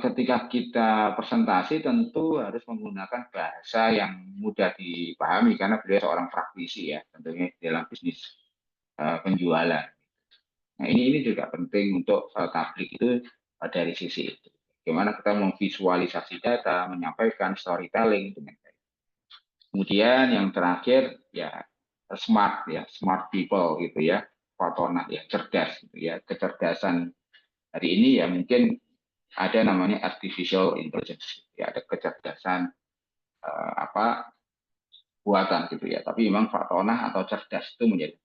ketika kita presentasi tentu harus menggunakan bahasa yang mudah dipahami karena beliau seorang praktisi ya tentunya dalam bisnis penjualan. Nah ini juga penting untuk tablik itu dari sisi itu. Bagaimana kita memvisualisasi data, menyampaikan storytelling dengan baik. Kemudian yang terakhir ya smart people gitu ya, Fatona ya, cerdas gitu ya, kecerdasan hari ini ya mungkin ada namanya artificial intelligence ya, ada kecerdasan apa buatan gitu ya, tapi memang fatona atau cerdas itu menjadi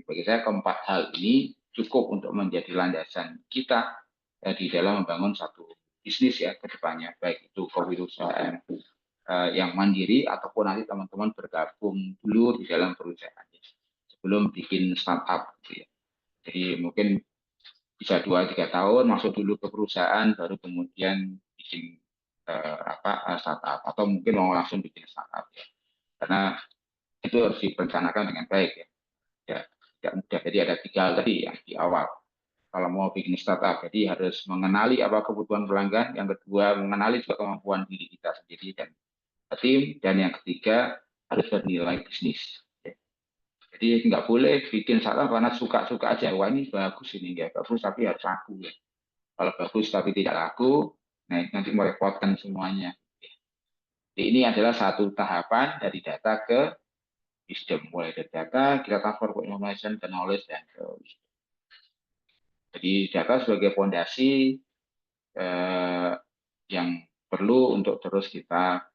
bagi saya keempat hal ini cukup untuk menjadi landasan kita di dalam membangun satu bisnis ya ke depannya, baik itu kewirausahaan yang mandiri ataupun nanti teman-teman bergabung dulu di dalam perusahaan sebelum bikin startup gitu ya. Jadi mungkin bisa 2-3 tahun masuk dulu ke perusahaan baru kemudian bikin startup atau mungkin mau langsung bikin startup ya. Karena itu harus direncanakan dengan baik ya. Ya, tidak mudah. Jadi ada 3 hal tadi yang di awal. Kalau mau bikin startup, jadi harus mengenali apa kebutuhan pelanggan. Yang kedua, mengenali juga kemampuan diri kita sendiri dan tim. Dan yang ketiga, harus bernilai bisnis. Jadi nggak boleh bikin startup karena suka-suka aja. Wah ini bagus, ini nggak bagus, tapi harus laku ya. Kalau bagus tapi tidak laku, nah nanti merepotkan semuanya. Jadi ini adalah satu tahapan dari data ke wisdom, mulai dari data, kita transfer ke information, ke knowledge, dan ke wisdom. Jadi data sebagai fondasi yang perlu untuk terus kita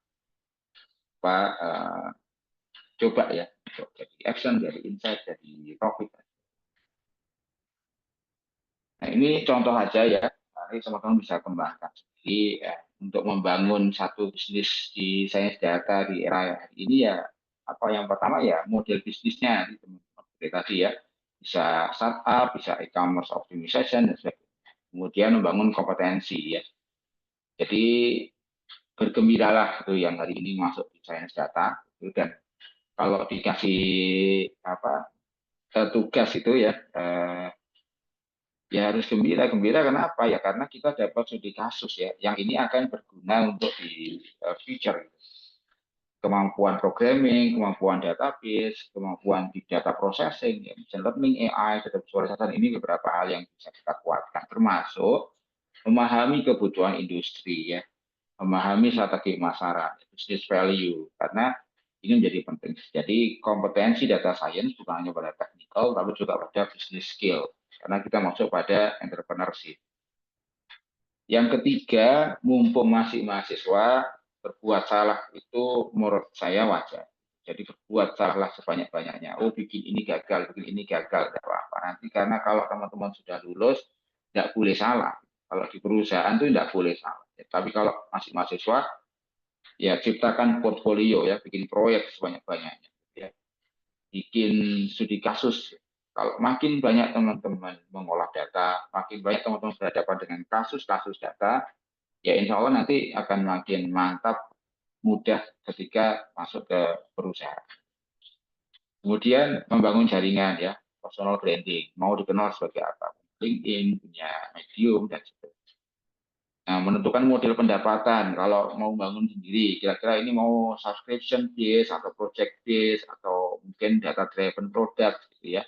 coba ya, untuk jadi action, jadi insight, jadi profit. Nah, ini contoh aja ya, nanti teman-teman bisa kembangkan sendiri ya, untuk membangun satu bisnis di sains data di era hari ini ya, apa yang pertama ya model bisnisnya gitu, seperti tadi ya, bisa startup, bisa e-commerce optimization, dan sebagainya. Kemudian membangun kompetensi ya. Jadi bergembiralah itu yang hari ini masuk di sains data, gitu. Dan kalau dikasih apa tugas itu ya, ya harus gembira. Gembira kenapa? Ya karena kita dapat studi kasus ya, yang ini akan berguna untuk di future. Kemampuan programming, kemampuan database, kemampuan big data processing, ya, machine learning, AI, data visualisasi, ini beberapa hal yang bisa kita kuatkan. Termasuk memahami kebutuhan industri ya, memahami strategi masyarakat, business value, karena ini menjadi penting. Jadi kompetensi data science bukan hanya pada technical, tapi juga pada business skill. Karena kita masuk pada entrepreneurship. Yang ketiga, mumpung masih mahasiswa, berbuat salah itu menurut saya wajar. Jadi berbuat salah sebanyak-banyaknya. Oh, bikin ini gagal, tidak apa-apa. Nanti karena kalau teman-teman sudah lulus, tidak boleh salah. Kalau di perusahaan itu tidak boleh salah. Tapi kalau masih mahasiswa, ya ciptakan portfolio ya, bikin proyek sebanyak-banyaknya. Ya. Bikin studi kasus. Kalau makin banyak teman-teman mengolah data, makin banyak teman-teman berhadapan dengan kasus-kasus data, ya insya Allah nanti akan makin mantap, mudah ketika masuk ke perusahaan. Kemudian membangun jaringan ya, personal branding, mau dikenal sebagai apa, LinkedIn, punya Medium, dan sebagainya. Nah, menentukan model pendapatan, kalau mau bangun sendiri, kira-kira ini mau subscription base, atau project base, atau mungkin data driven product, gitu ya,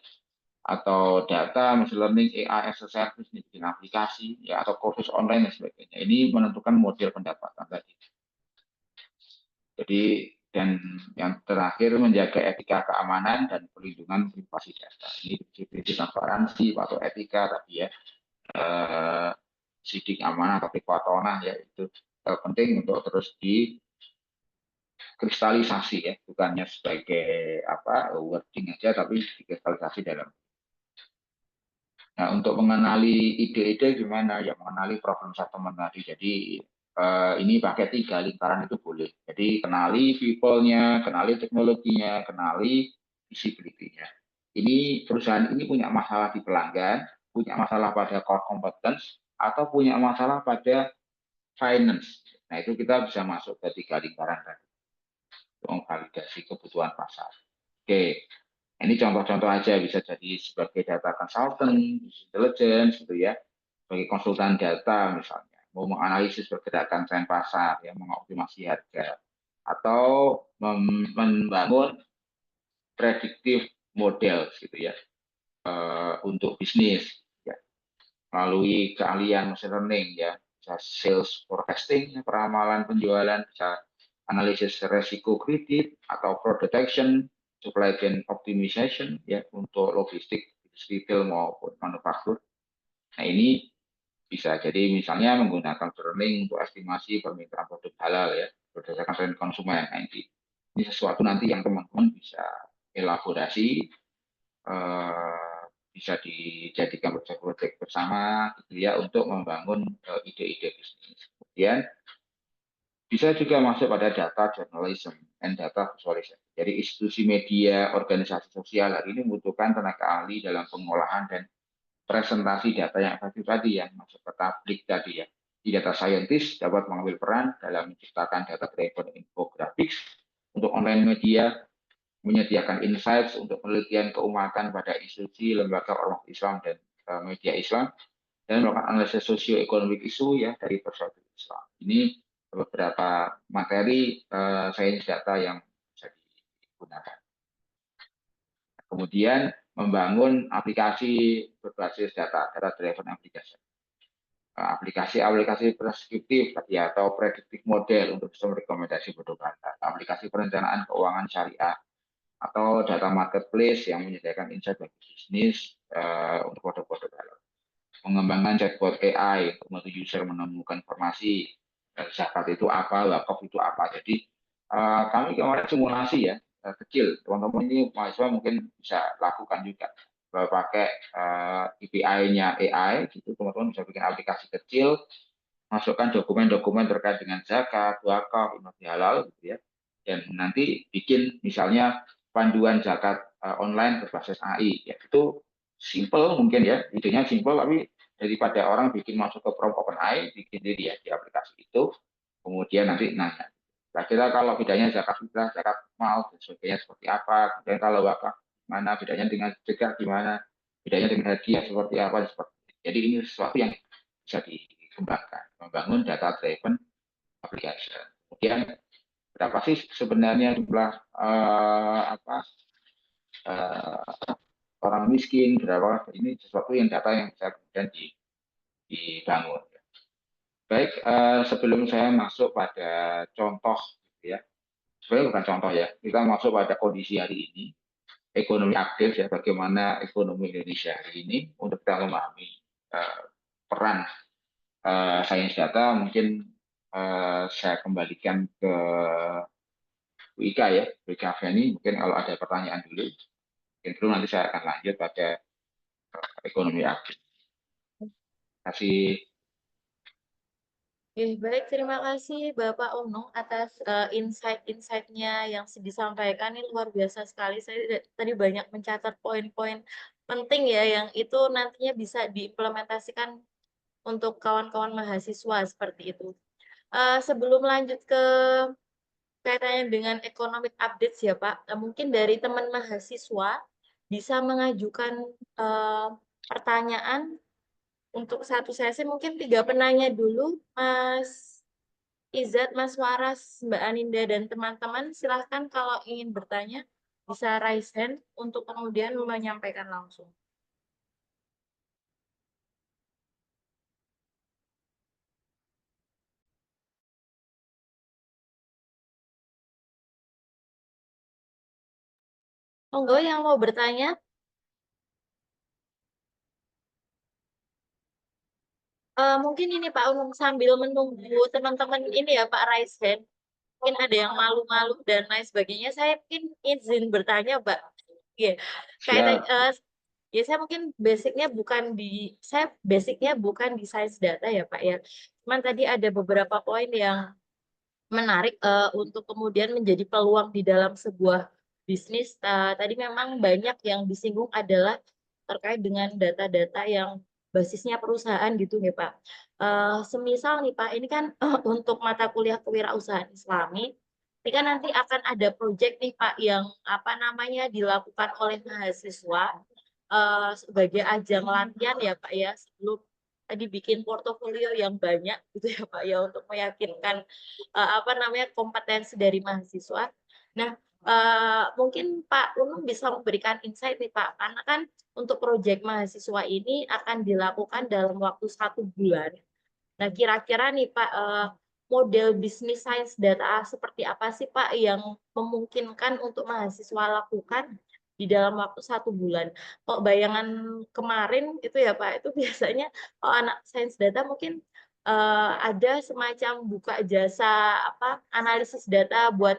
atau data, machine learning, AI as a service, bikin aplikasi, ya, atau kursus online, dan sebagainya. Ini menentukan model pendapatan tadi. Jadi, dan yang terakhir menjaga etika keamanan dan perlindungan privasi data. Ini prinsip transparansi atau etika tadi ya, sidik amanah tapi kuatonah ya, itu penting untuk terus dikristalisasi ya, bukannya sebagai apa wording aja, tapi dikristalisasi dalam. Nah, untuk mengenali ide-ide gimana ya, mengenali problem settlement tadi. Jadi ini pakai 3 lingkaran itu boleh. Jadi kenali people-nya, kenali teknologinya, kenali visibility-nya. Ini perusahaan ini punya masalah di pelanggan, punya masalah pada core competence, atau punya masalah pada finance. Nah, itu kita bisa masuk ke 3 lingkaran tadi untuk memvalidasi kebutuhan pasar. Oke, ini contoh-contoh aja, bisa jadi sebagai data consultant, intelligence gitu ya, sebagai konsultan data misalnya, mau menganalisis pergerakan tren pasar, ya, mengoptimasi harga, atau membangun predictive model gitu ya, untuk bisnis ya, melalui keahlian machine learning ya, bisa sales forecasting, peramalan penjualan, bisa analisis resiko kredit atau fraud detection, supply chain optimization ya untuk logistik retail maupun manufaktur. Nah, ini bisa jadi misalnya menggunakan learning untuk estimasi permintaan produk halal ya berdasarkan tren konsumen. Nah, ini sesuatu nanti yang teman-teman bisa elaborasi, bisa dijadikan proyek-proyek bersama gitu ya, untuk membangun ide-ide bisnis. Kemudian bisa juga masuk pada data journalism and data visualization. Jadi institusi media, organisasi sosial hari ini membutuhkan tenaga ahli dalam pengolahan dan presentasi data yang efektif tadi ya, masuk ke publik tadi ya. Di data scientist dapat mengambil peran dalam menciptakan data driven infographics untuk online media, menyediakan insights untuk penelitian keumatan pada institusi, lembaga ormas Islam, dan media Islam, dan melakukan analisis sosioekonomik isu ya dari perspektif Islam. Ini beberapa materi sains data yang bisa digunakan. Kemudian membangun aplikasi berbasis data driven application. Aplikasi-aplikasi preskriptif ya, atau predictive model untuk bisa merekomendasi produk data. Aplikasi perencanaan keuangan syariah, atau data marketplace yang menyediakan insight bagi bisnis untuk produk-produk halal. Mengembangkan chatbot AI untuk membantu user menemukan informasi zakat itu apa, wakaf itu apa. Jadi kami kemarin simulasi ya kecil. Teman-teman ini mahasiswa mungkin bisa lakukan juga pakai API-nya AI, gitu teman-teman bisa bikin aplikasi kecil, masukkan dokumen-dokumen terkait dengan zakat, wakaf, infak halal, gitu ya. Dan nanti bikin misalnya panduan zakat online berbasis AI. Ya, itu simple mungkin ya, idenya simple tapi daripada orang bikin masuk ke prompt OpenAI, bikin diri ya di aplikasi itu, kemudian nanti nanya. Kira-kira kalau bedanya zakat fitrah, zakat mal, dan sebagainya seperti apa, kemudian kalau wakaf mana, bedanya dengan sedekah gimana, bedanya dengan hadiah seperti apa, seperti itu. Jadi ini sesuatu yang bisa dikembangkan, membangun data driven application. Kemudian berapa sih sebenarnya jumlah orang miskin, berapa ini sesuatu yang data yang bisa kemudian dibangun. Baik, sebelum saya masuk pada contoh, gitu ya, sebenarnya bukan contoh ya, kita masuk pada kondisi hari ini, ekonomi aktif ya, bagaimana ekonomi Indonesia hari ini untuk kita memahami peran sains data, mungkin saya kembalikan ke Bu Ika ya, Bu Ika Feni, mungkin kalau ada pertanyaan dulu, mungkin dulu nanti saya akan lanjut pada ekonomi aktif. Terima kasih. Oke, baik, terima kasih Bapak Unung atas insight-insight-nya yang disampaikan. Ini luar biasa sekali. Saya tadi banyak mencatat poin-poin penting ya, yang itu nantinya bisa diimplementasikan untuk kawan-kawan mahasiswa seperti itu. Sebelum lanjut ke kaitannya dengan economic updates ya Pak, mungkin dari teman mahasiswa bisa mengajukan pertanyaan untuk satu sesi, mungkin 3 penanya dulu, Mas Izat, Mas Waras, Mbak Aninda, dan teman-teman. Silahkan kalau ingin bertanya, bisa raise hand untuk kemudian menyampaikan langsung. Monggo yang mau bertanya. Mungkin ini Pak Unung sambil menunggu teman-teman ini ya Pak raise hand. Mungkin ada yang malu-malu dan lain sebagainya. Saya mungkin izin bertanya, Mbak. Iya, kaitan Siap. ya saya mungkin saya basicnya bukan di science data ya Pak ya. Cuman tadi ada beberapa poin yang menarik untuk kemudian menjadi peluang di dalam sebuah bisnis. Tadi memang banyak yang disinggung adalah terkait dengan data-data yang basisnya perusahaan gitu nih Pak. Semisal nih Pak, ini kan untuk mata kuliah kewirausahaan Islami, ini kan nanti akan ada proyek nih Pak yang apa namanya dilakukan oleh mahasiswa sebagai ajang latihan ya Pak ya, sebelum tadi bikin portofolio yang banyak gitu ya Pak ya, untuk meyakinkan apa namanya kompetensi dari mahasiswa. Nah, mungkin Pak Unung bisa memberikan insight nih Pak, karena kan untuk proyek mahasiswa ini akan dilakukan dalam waktu 1 bulan. Nah, kira-kira nih Pak, model bisnis sains data seperti apa sih Pak yang memungkinkan untuk mahasiswa lakukan di dalam waktu 1 bulan? Kok bayangan kemarin itu ya Pak, itu biasanya kalau anak sains data mungkin ada semacam buka jasa apa analisis data buat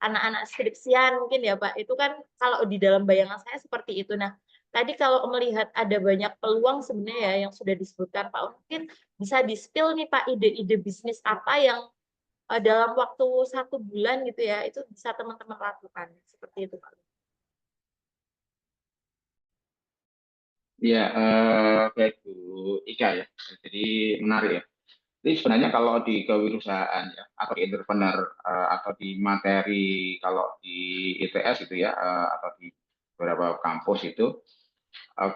anak-anak skripsian mungkin ya Pak. Itu kan kalau di dalam bayangan saya seperti itu. Nah, tadi kalau melihat ada banyak peluang sebenarnya ya yang sudah disebutkan Pak, mungkin bisa di-spill nih Pak ide-ide bisnis apa yang dalam waktu 1 bulan gitu ya, itu bisa teman-teman lakukan. Seperti itu Pak. Ya, baik Bu Ika ya. Jadi menarik ya. Jadi sebenarnya kalau di kewirausahaan ya, atau di entrepreneur atau di materi kalau di ITS itu ya, atau di beberapa kampus itu eh,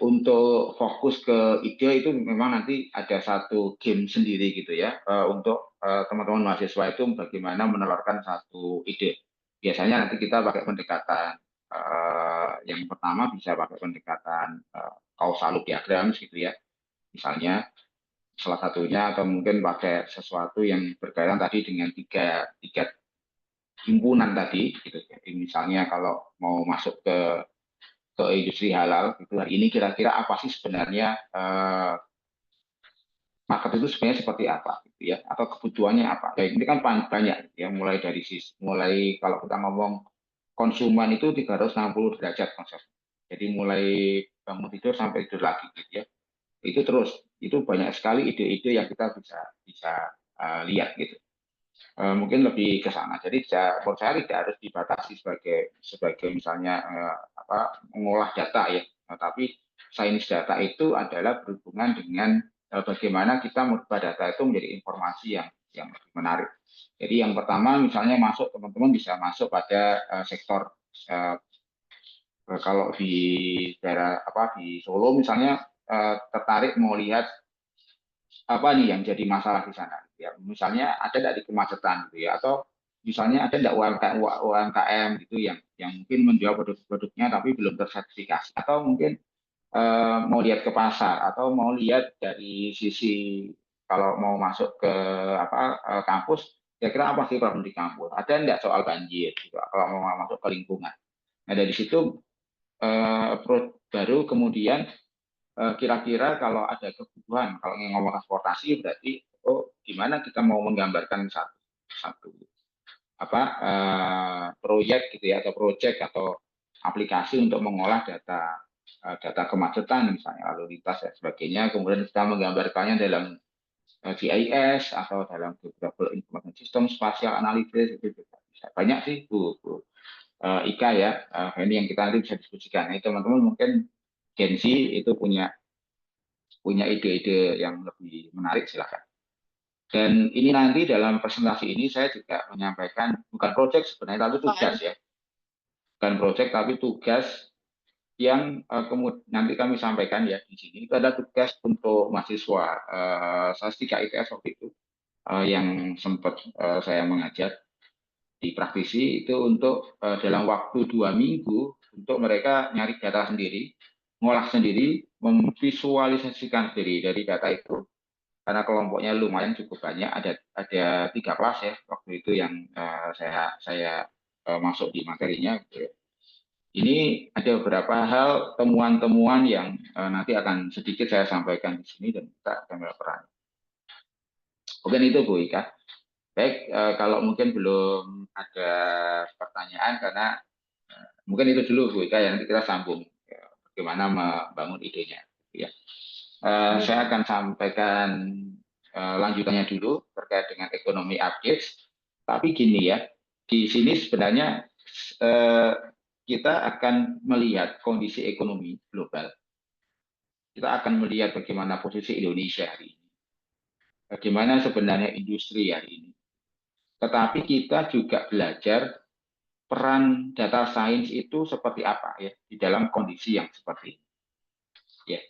untuk fokus ke ide itu memang nanti ada satu game sendiri gitu ya, untuk teman-teman mahasiswa itu bagaimana menelurkan satu ide. Biasanya nanti kita pakai pendekatan yang pertama bisa pakai pendekatan causal diagram gitu ya. Misalnya salah satunya, atau mungkin pakai sesuatu yang berkaitan tadi dengan tiga himpunan tadi, gitu. Jadi misalnya kalau mau masuk ke industri halal, itu hari ini kira-kira apa sih sebenarnya market itu sebenarnya seperti apa, gitu ya, atau kebutuhannya apa. Ya, ini kan banyak, ya, mulai dari mulai kalau kita ngomong konsumen itu 360 derajat konsep. Jadi mulai bangun tidur sampai tidur lagi, gitu ya. Itu terus, itu banyak sekali ide-ide yang kita bisa bisa lihat gitu. Mungkin lebih ke sana. Jadi menurut saya tidak harus dibatasi sebagai sebagai misalnya apa mengolah data ya, tapi sains data itu adalah berhubungan dengan bagaimana kita merubah data itu menjadi informasi yang lebih menarik. Jadi yang pertama misalnya masuk teman-teman bisa masuk pada sektor uh, kalau di daerah apa di Solo misalnya tertarik mau lihat apa nih yang jadi masalah di sana gitu ya. Misalnya ada tidak di kemacetan gitu ya, atau misalnya ada tidak UMKM gitu yang mungkin menjual produk-produknya tapi belum tersertifikasi, atau mungkin mau lihat ke pasar, atau mau lihat dari sisi kalau mau masuk ke apa kampus, kira-kira apa sih problem di kampus, ada tidak soal banjir gitu, kalau mau masuk ke lingkungan. Nah dari situ baru kemudian kira-kira kalau ada kebutuhan, kalau ngomong transportasi berarti oh gimana kita mau menggambarkan satu satu apa proyek gitu ya, atau proyek atau aplikasi untuk mengolah data kemacetan misalnya lalu lintas dan sebagainya, kemudian kita menggambarkannya dalam GIS atau dalam Geographical Information System, Spatial Analysis, itu juga bisa. Banyak sih Bu Ika ya, ini yang kita nanti bisa diskusikan. Nah, teman-teman mungkin Gen Z itu punya punya ide-ide yang lebih menarik, silakan. Dan ini nanti dalam presentasi ini saya juga menyampaikan bukan proyek sebenarnya, tapi tugas ya. Bukan proyek tapi tugas yang kemudian nanti kami sampaikan ya di sini. Itu ada tugas untuk mahasiswa saya 3 ITS waktu itu yang sempat saya mengajar di praktisi itu untuk dalam waktu 2 minggu untuk mereka nyari data sendiri, ngolah sendiri, memvisualisasikan sendiri dari data itu, karena kelompoknya lumayan cukup banyak, ada 3 kelas ya waktu itu yang saya masuk di materinya gitu ya. Ini ada beberapa hal temuan-temuan yang nanti akan sedikit saya sampaikan di sini dan kita akan berperan. Mungkin itu Bu Ika. Baik, kalau mungkin belum ada pertanyaan karena mungkin itu dulu Bu Ika ya, nanti kita sambung ya, bagaimana membangun idenya ya. Saya akan sampaikan lanjutannya dulu terkait dengan ekonomi updates. Tapi gini ya, di sini sebenarnya eh, kita akan melihat kondisi ekonomi global. Kita akan melihat bagaimana posisi Indonesia hari ini, bagaimana sebenarnya industri hari ini. Tetapi kita juga belajar peran data science itu seperti apa ya di dalam kondisi yang seperti ini. Ya,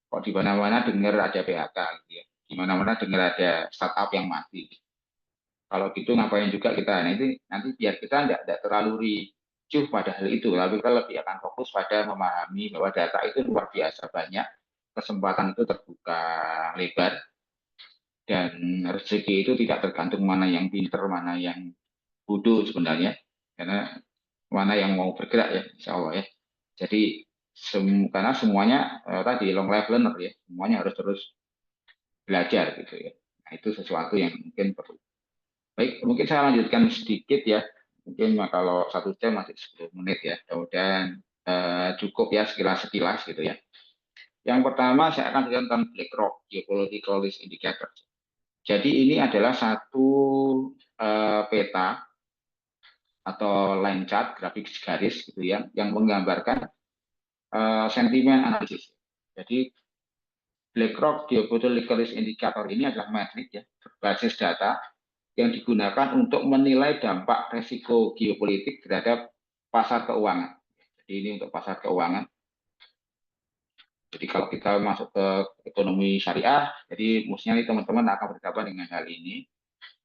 kok di mana-mana dengar ada PHK gitu ya. Di mana-mana dengar ada startup yang mati. Kalau gitu ngapain juga kita? Nah, ini nanti biar kita tidak terlalu ricuh pada hal itu, tapi kita lebih akan fokus pada memahami bahwa data itu luar biasa banyak, kesempatan itu terbuka lebar, dan rezeki itu tidak tergantung mana yang pinter, mana yang bodoh sebenarnya, karena mana yang mau bergerak ya, insya Allah ya. Jadi karena semuanya tadi long life learner ya, semuanya harus terus belajar gitu ya. Nah itu sesuatu yang mungkin perlu. Baik, mungkin saya lanjutkan sedikit ya. Mungkin kalau 1 jam masih 10 menit ya. Dan cukup ya sekilas gitu ya. Yang pertama saya akan cerita tentang BlackRock Geopolitical Risk Indicator. Jadi ini adalah satu peta atau line chart, grafik garis gitu ya, yang menggambarkan sentimen analisis. Jadi BlackRock Geopolitical Risk Indicator ini adalah metrik ya, berbasis data yang digunakan untuk menilai dampak resiko geopolitik terhadap pasar keuangan. Jadi ini untuk pasar keuangan. Jadi kalau kita masuk ke ekonomi syariah, jadi mestinya teman-teman akan berhadapan dengan hal ini.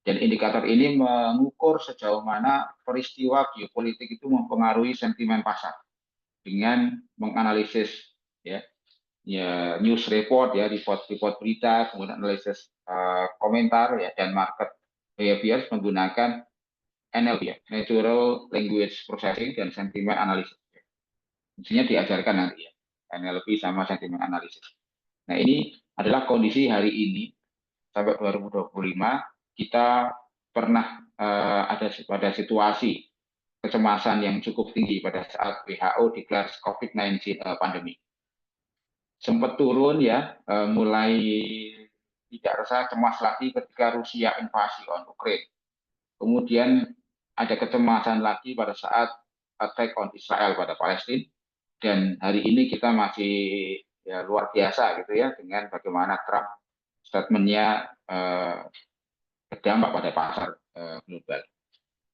Dan indikator ini mengukur sejauh mana peristiwa geopolitik itu mempengaruhi sentimen pasar dengan menganalisis ya, ya news report ya, report berita, kemudian analisis komentar ya, dan market behavior menggunakan NLP ya, Natural Language Processing dan Sentiment Analysis. Mestinya diajarkan nanti ya, NLP sama Sentiment Analysis. Nah, ini adalah kondisi hari ini sampai 2025 kita pernah ada pada situasi kecemasan yang cukup tinggi pada saat WHO declare COVID-19 pandemi. Sempat turun ya, mulai tidak rasa cemas lagi ketika Rusia invasi on Ukraine. Kemudian ada kecemasan lagi pada saat attack on Israel pada Palestina. Dan hari ini kita masih ya, luar biasa gitu ya dengan bagaimana Trump statementnya berdampak pada pasar global.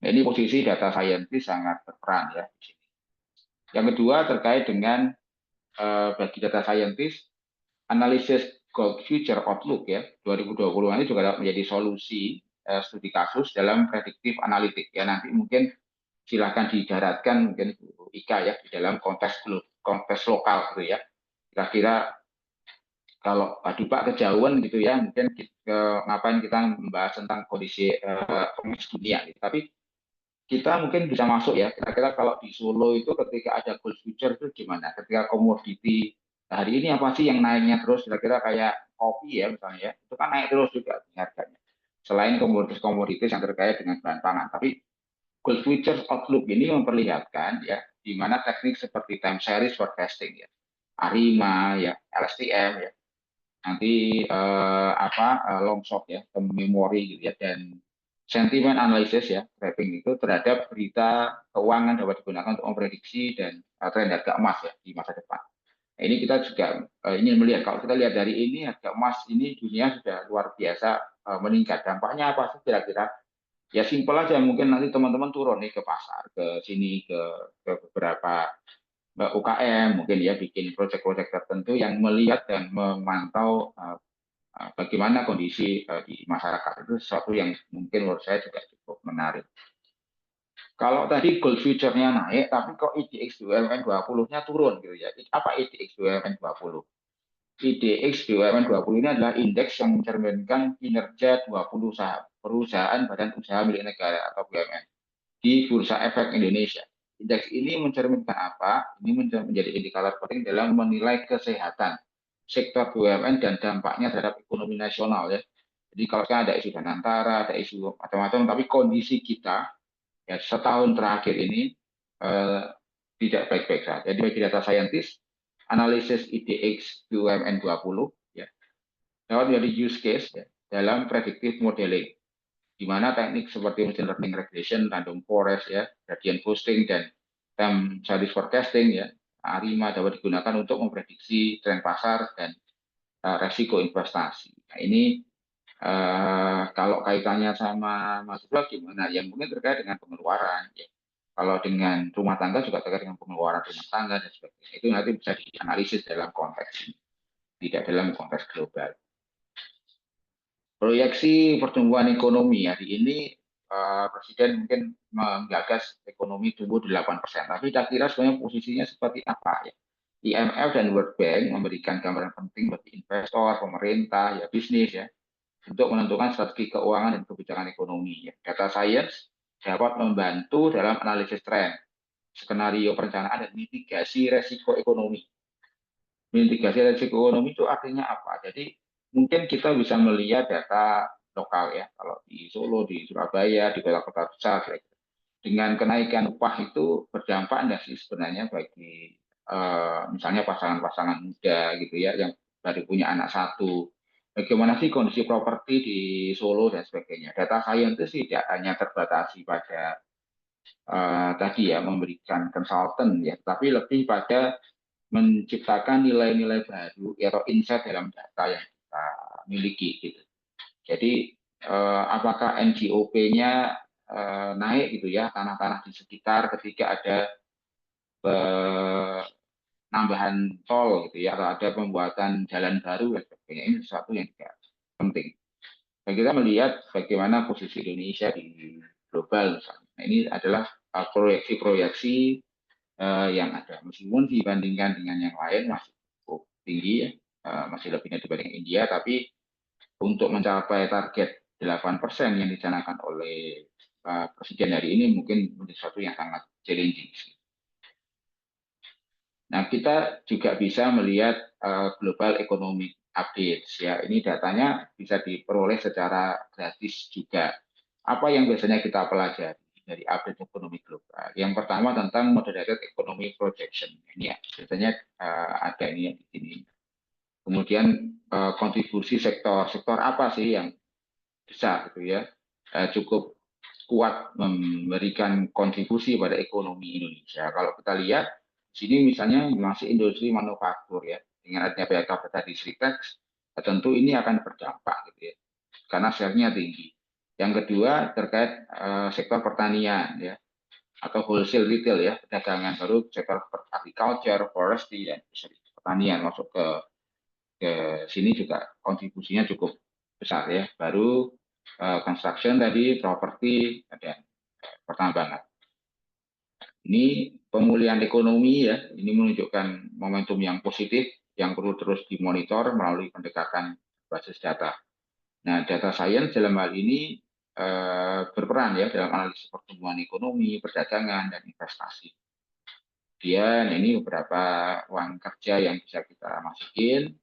Nah, ini posisi data scientist sangat berperan ya di sini. Yang kedua terkait dengan bagi data scientist analisis gold future outlook ya 2020 ini juga dapat menjadi solusi studi kasus dalam prediktif analitik ya nanti mungkin silakan didaratkan mungkin Bu Ika ya di dalam konteks lokal gitu ya kira-kira kalau aduh Pak kejauhan gitu ya mungkin ngapain kita membahas tentang kondisi dunia gitu. Tapi kita mungkin bisa masuk ya kira-kira kalau di Solo itu ketika ada gold future itu gimana ketika komoditi hari ini apa sih yang naiknya terus kira-kira kayak kopi ya misalnya ya itu kan naik terus juga harganya selain komoditas yang terkait dengan bahan pangan tapi gold future outlook ini memperlihatkan ya di mana teknik seperti time series forecasting ya ARIMA ya LSTM ya nanti long shot ya memori gitu ya dan sentiment analysis ya tracking itu terhadap berita keuangan dapat digunakan untuk memprediksi dan tren harga emas ya di masa depan. Nah, ini kita juga ingin melihat kalau kita lihat dari ini harga emas ini dunia sudah luar biasa meningkat. Dampaknya apa sih kira-kira? Ya simpel aja mungkin nanti teman-teman turun nih ke pasar ke sini ke beberapa UKM mungkin ya bikin proyek-proyek tertentu yang melihat dan memantau bagaimana kondisi di masyarakat itu sesuatu yang mungkin menurut saya juga cukup menarik. Kalau tadi gold future-nya naik, tapi kok IDX BUMN 20-nya turun gitu ya. Apa IDX BUMN 20? IDX BUMN 20 ini adalah indeks yang mencerminkan kinerja 20 perusahaan badan usaha milik negara atau BUMN di Bursa Efek Indonesia. Indeks ini mencerminkan apa? Ini menjadi indikator penting dalam menilai kesehatan sektor BUMN dan dampaknya terhadap ekonomi nasional ya. Jadi kalau sekarang ada isu Danantara, ada isu macam-macam, tapi kondisi kita ya setahun terakhir ini eh, tidak baik-baik saja. Jadi bagi data scientist, analisis IDX BUMN 20 ya, dapat menjadi use case ya, dalam predictive modeling di mana teknik seperti machine learning regression, random forest, ya, gradient boosting, dan time series forecasting, ya, ARIMA dapat digunakan untuk memprediksi tren pasar dan resiko investasi. Nah, ini kalau kaitannya sama mahasiswa gimana? Yang mungkin terkait dengan pengeluaran. Ya. Kalau dengan rumah tangga juga terkait dengan pengeluaran rumah tangga dan sebagainya. Itu nanti bisa dianalisis dalam konteks ini, tidak dalam konteks global. Proyeksi pertumbuhan ekonomi hari ini Presiden mungkin menggagas ekonomi tumbuh 8%. Tapi kira-kira sebenarnya posisinya seperti apa ya? IMF dan World Bank memberikan gambaran penting bagi investor, pemerintah, ya bisnis ya, untuk menentukan strategi keuangan dan kebijakan ekonomi. Ya. Data science dapat membantu dalam analisis tren, skenario perencanaan dan mitigasi resiko ekonomi. Mitigasi resiko ekonomi itu artinya apa? Jadi mungkin kita bisa melihat data lokal ya, kalau di Solo, di Surabaya, di kota-kota besar, dengan kenaikan upah itu berdampak enggak sih sebenarnya bagi misalnya pasangan-pasangan muda gitu ya, yang baru punya anak satu. Bagaimana sih kondisi properti di Solo dan sebagainya. Data scientist tidak hanya terbatasi pada tadi ya memberikan konsultan ya, tapi lebih pada menciptakan nilai-nilai baru atau insight dalam data yang kita miliki gitu. Jadi apakah NGOP-nya naik gitu ya tanah-tanah di sekitar ketika ada penambahan tol gitu ya atau ada pembuatan jalan baru dan sebagainya ini sesuatu yang juga penting. Dan kita melihat bagaimana posisi Indonesia di global misalnya. Nah, ini adalah proyeksi-proyeksi yang ada. Meskipun dibandingkan dengan yang lain masih cukup tinggi ya, masih lebihnya dibanding India, tapi untuk mencapai target 8% yang dicanangkan oleh presiden hari ini mungkin menjadi sesuatu yang sangat challenging. Nah, kita juga bisa melihat global economic updates ya. Ini datanya bisa diperoleh secara gratis juga. Apa yang biasanya kita pelajari dari update ekonomi global? Yang pertama tentang moderated economic projection. Ini ya, biasanya ada ini di sini. Kemudian kontribusi sektor apa sih yang besar gitu ya, cukup kuat memberikan kontribusi pada ekonomi Indonesia. Kalau kita lihat di sini misalnya masih industri manufaktur ya, dengan adanya PHK tadi Sritex, tentu ini akan berdampak gitu ya, karena share-nya tinggi. Yang kedua terkait sektor pertanian ya, atau wholesale retail ya, perdagangan, baru sektor agriculture, forestry dan pertanian masuk ke sini juga kontribusinya cukup besar ya. Baru construction tadi, properti, dan pertambangan. Ini pemulihan ekonomi ya, ini menunjukkan momentum yang positif yang perlu terus dimonitor melalui pendekatan basis data. Nah, data science dalam hal ini berperan ya dalam analisis pertumbuhan ekonomi, perdagangan, dan investasi. Kemudian ini beberapa uang kerja yang bisa kita masukin.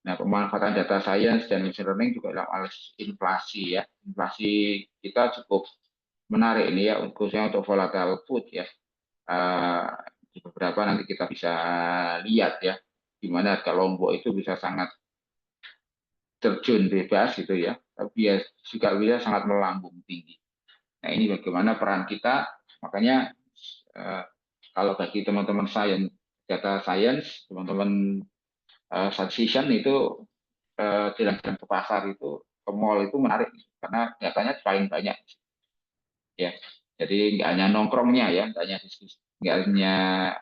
Nah, pemanfaatan data science dan machine learning juga dalam analisis inflasi ya. Inflasi kita cukup menarik ini ya, khususnya untuk volatile food ya. Di beberapa nanti kita bisa lihat ya, di mana harga Lombok itu bisa sangat terjun bebas gitu ya, tapi ya juga bisa sangat melambung tinggi. Nah, ini bagaimana peran kita, makanya kalau bagi teman-teman science, data science, teman-teman statistician itu jalan-jalan ke pasar itu, ke mall itu menarik karena datanya paling banyak ya. Jadi nggak hanya nongkrongnya ya, nggak hanya diskusi, nggak hanya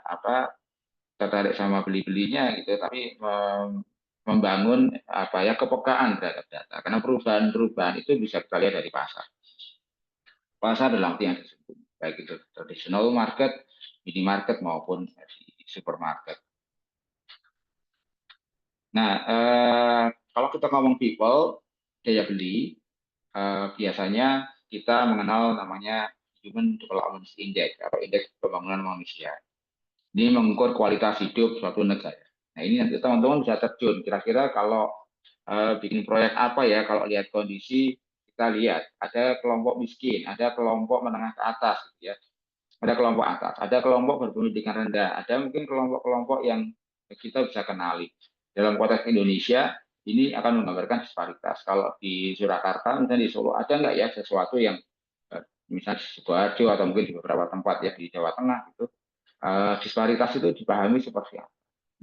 apa tertarik sama beli-belinya gitu, tapi membangun apa ya kepekaan terhadap data. Karena perubahan-perubahan itu bisa kita lihat dari pasar. Pasar dalam arti yang disebut baik itu traditional market, minimarket maupun di supermarket. Nah, kalau kita ngomong people, daya beli, biasanya kita mengenal namanya Human Development Index atau indeks pembangunan manusia. Ini mengukur kualitas hidup suatu negara. Nah, ini nanti teman-teman bisa terjun. Kira-kira kalau bikin proyek apa ya, kalau lihat kondisi, kita lihat ada kelompok miskin, ada kelompok menengah ke atas, gitu ya. Ada kelompok atas, ada kelompok berpendidikan rendah, ada mungkin kelompok-kelompok yang kita bisa kenali. Dalam konteks Indonesia, ini akan menggambarkan disparitas. Kalau di Surakarta, misalnya di Solo, ada nggak ya sesuatu yang misalnya di Sidoarjo atau mungkin di beberapa tempat ya di Jawa Tengah itu disparitas itu dipahami seperti apa.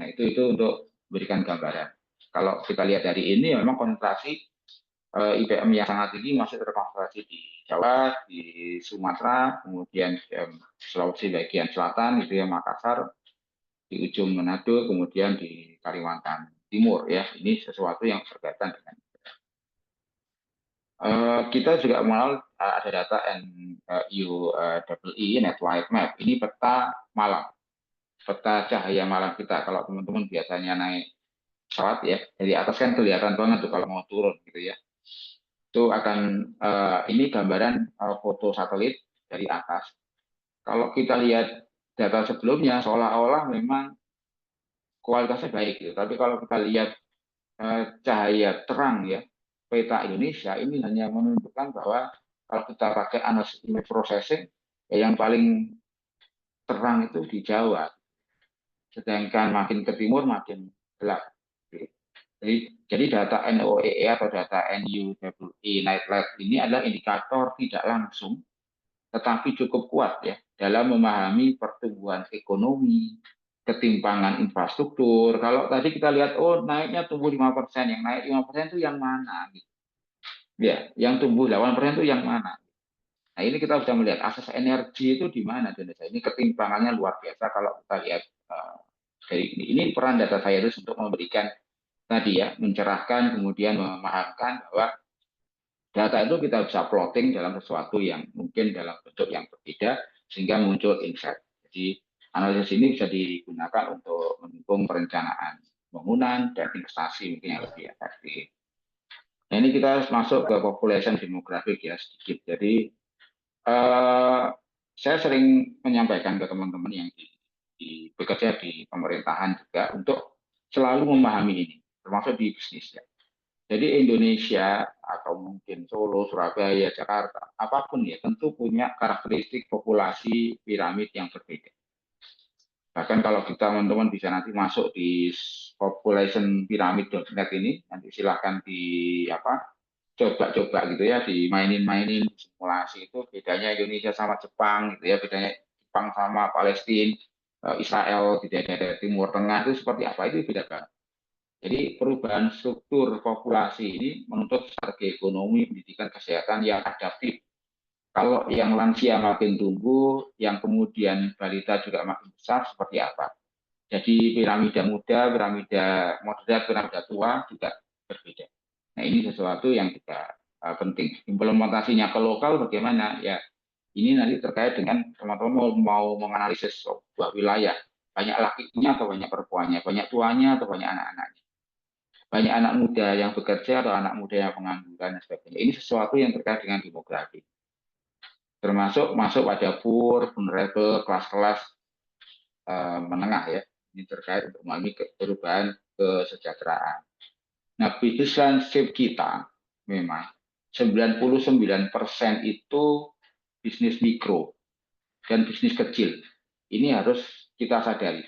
Nah, itu untuk memberikan gambaran. Kalau kita lihat dari ini memang konsentrasi IPM yang sangat tinggi masih terkonsentrasi di Jawa, di Sumatera, kemudian Sulawesi bagian selatan, itu ya Makassar, di ujung Manado, kemudian di Kalimantan Timur ya. Ini sesuatu yang berkaitan dengan kita juga mengenal ada data NUEE Netwide Map. Ini peta malam, peta cahaya malam kita. Kalau teman-teman biasanya naik pesawat ya, dari atas kan kelihatan banget tuh kalau mau turun gitu ya. Itu akan ini gambaran foto satelit dari atas. Kalau kita lihat data sebelumnya seolah-olah memang kualitasnya baik gitu. Tapi kalau kita lihat cahaya terang ya peta Indonesia ini hanya menunjukkan bahwa kalau kita pakai analysis image processing ya yang paling terang itu di Jawa, sedangkan makin ke timur makin gelap. Jadi data NOEE atau data NUEE Night Light ini adalah indikator tidak langsung tetapi cukup kuat ya dalam memahami pertumbuhan ekonomi, ketimpangan infrastruktur. Kalau tadi kita lihat, oh naiknya tumbuh 5%, yang naik 5% itu yang mana? Gitu. Ya, yang tumbuh 8% itu yang mana? Nah, ini kita sudah melihat akses energi itu di mana di Indonesia. Ini ketimpangannya luar biasa kalau kita lihat dari ini. Ini peran data scientist untuk memberikan tadi ya, mencerahkan, kemudian memahamkan bahwa data itu kita bisa plotting dalam sesuatu yang mungkin dalam bentuk yang berbeda sehingga muncul insight. Jadi analisis ini bisa digunakan untuk mendukung perencanaan bangunan dan investasi mungkin yang lebih efektif. Nah, ini kita masuk ke population demographic ya sedikit. Jadi saya sering menyampaikan ke teman-teman yang bekerja di pemerintahan juga untuk selalu memahami ini, termasuk di bisnis ya. Jadi Indonesia atau mungkin Solo, Surabaya, Jakarta, apapun ya, tentu punya karakteristik populasi piramid yang berbeda. Bahkan kalau kita teman-teman bisa nanti masuk di populationpyramid.net ini, nanti silahkan di apa coba-coba gitu ya, dimainin-mainin simulasi itu bedanya Indonesia sama Jepang gitu ya, bedanya Jepang sama Palestina, Israel di daerah Timur Tengah itu seperti apa, itu beda banget. Jadi perubahan struktur populasi ini menuntut strategi ekonomi, pendidikan, kesehatan yang adaptif. Kalau yang lansia makin tumbuh, yang kemudian balita juga makin besar, seperti apa? Jadi piramida muda, piramida moderat, piramida tua juga berbeda. Nah ini sesuatu yang juga penting. Implementasinya ke lokal bagaimana? Ya ini nanti terkait dengan teman-teman mau menganalisis sebuah wilayah. Banyak lakinya atau banyak perempuannya, banyak tuanya atau banyak anak-anaknya. Banyak anak muda yang bekerja atau anak muda yang pengangguran dan sebagainya. Ini sesuatu yang terkait dengan demografi. Termasuk masuk pada poor, vulnerable, kelas-kelas menengah ya. Ini terkait untuk memahami perubahan kesejahteraan. Nah, bisnis landscape kita memang 99% itu bisnis mikro dan bisnis kecil. Ini harus kita sadari.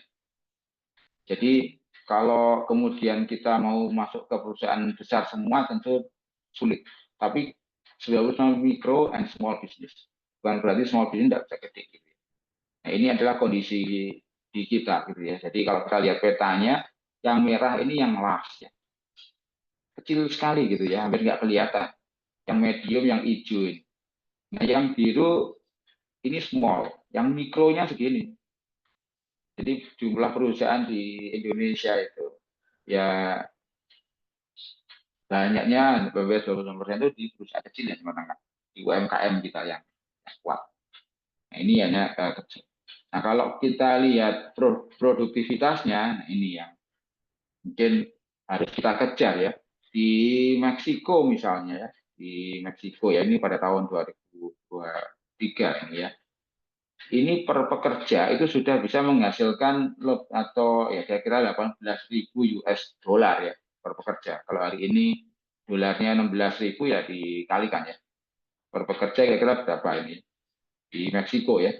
Jadi kalau kemudian kita mau masuk ke perusahaan besar semua tentu sulit. Tapi 90% mikro and small business. Bukan berarti small business tidak bisa gede. Gitu. Nah, ini adalah kondisi di kita gitu ya. Jadi kalau kita lihat petanya, yang merah ini yang large ya. Kecil sekali gitu ya, hampir nggak kelihatan. Yang medium, yang hijau ini. Nah, yang biru ini small, yang mikronya segini. Jadi jumlah perusahaan di Indonesia itu ya banyaknya beberapa 20% itu di perusahaan kecil yang menengah, di UMKM kita yang kuat. Nah, ini hanya kecil. Nah, kalau kita lihat produktivitasnya, nah ini yang mungkin harus kita kejar ya. Di Meksiko misalnya ya, di Meksiko ya ini pada tahun 2023 ini ya. Ini per pekerja itu sudah bisa menghasilkan atau ya kira-kira 18.000 US dollar ya per pekerja. Kalau hari ini dolarnya 16.000 ya dikalikan ya. Per pekerja kira-kira berapa ini di Meksiko ya.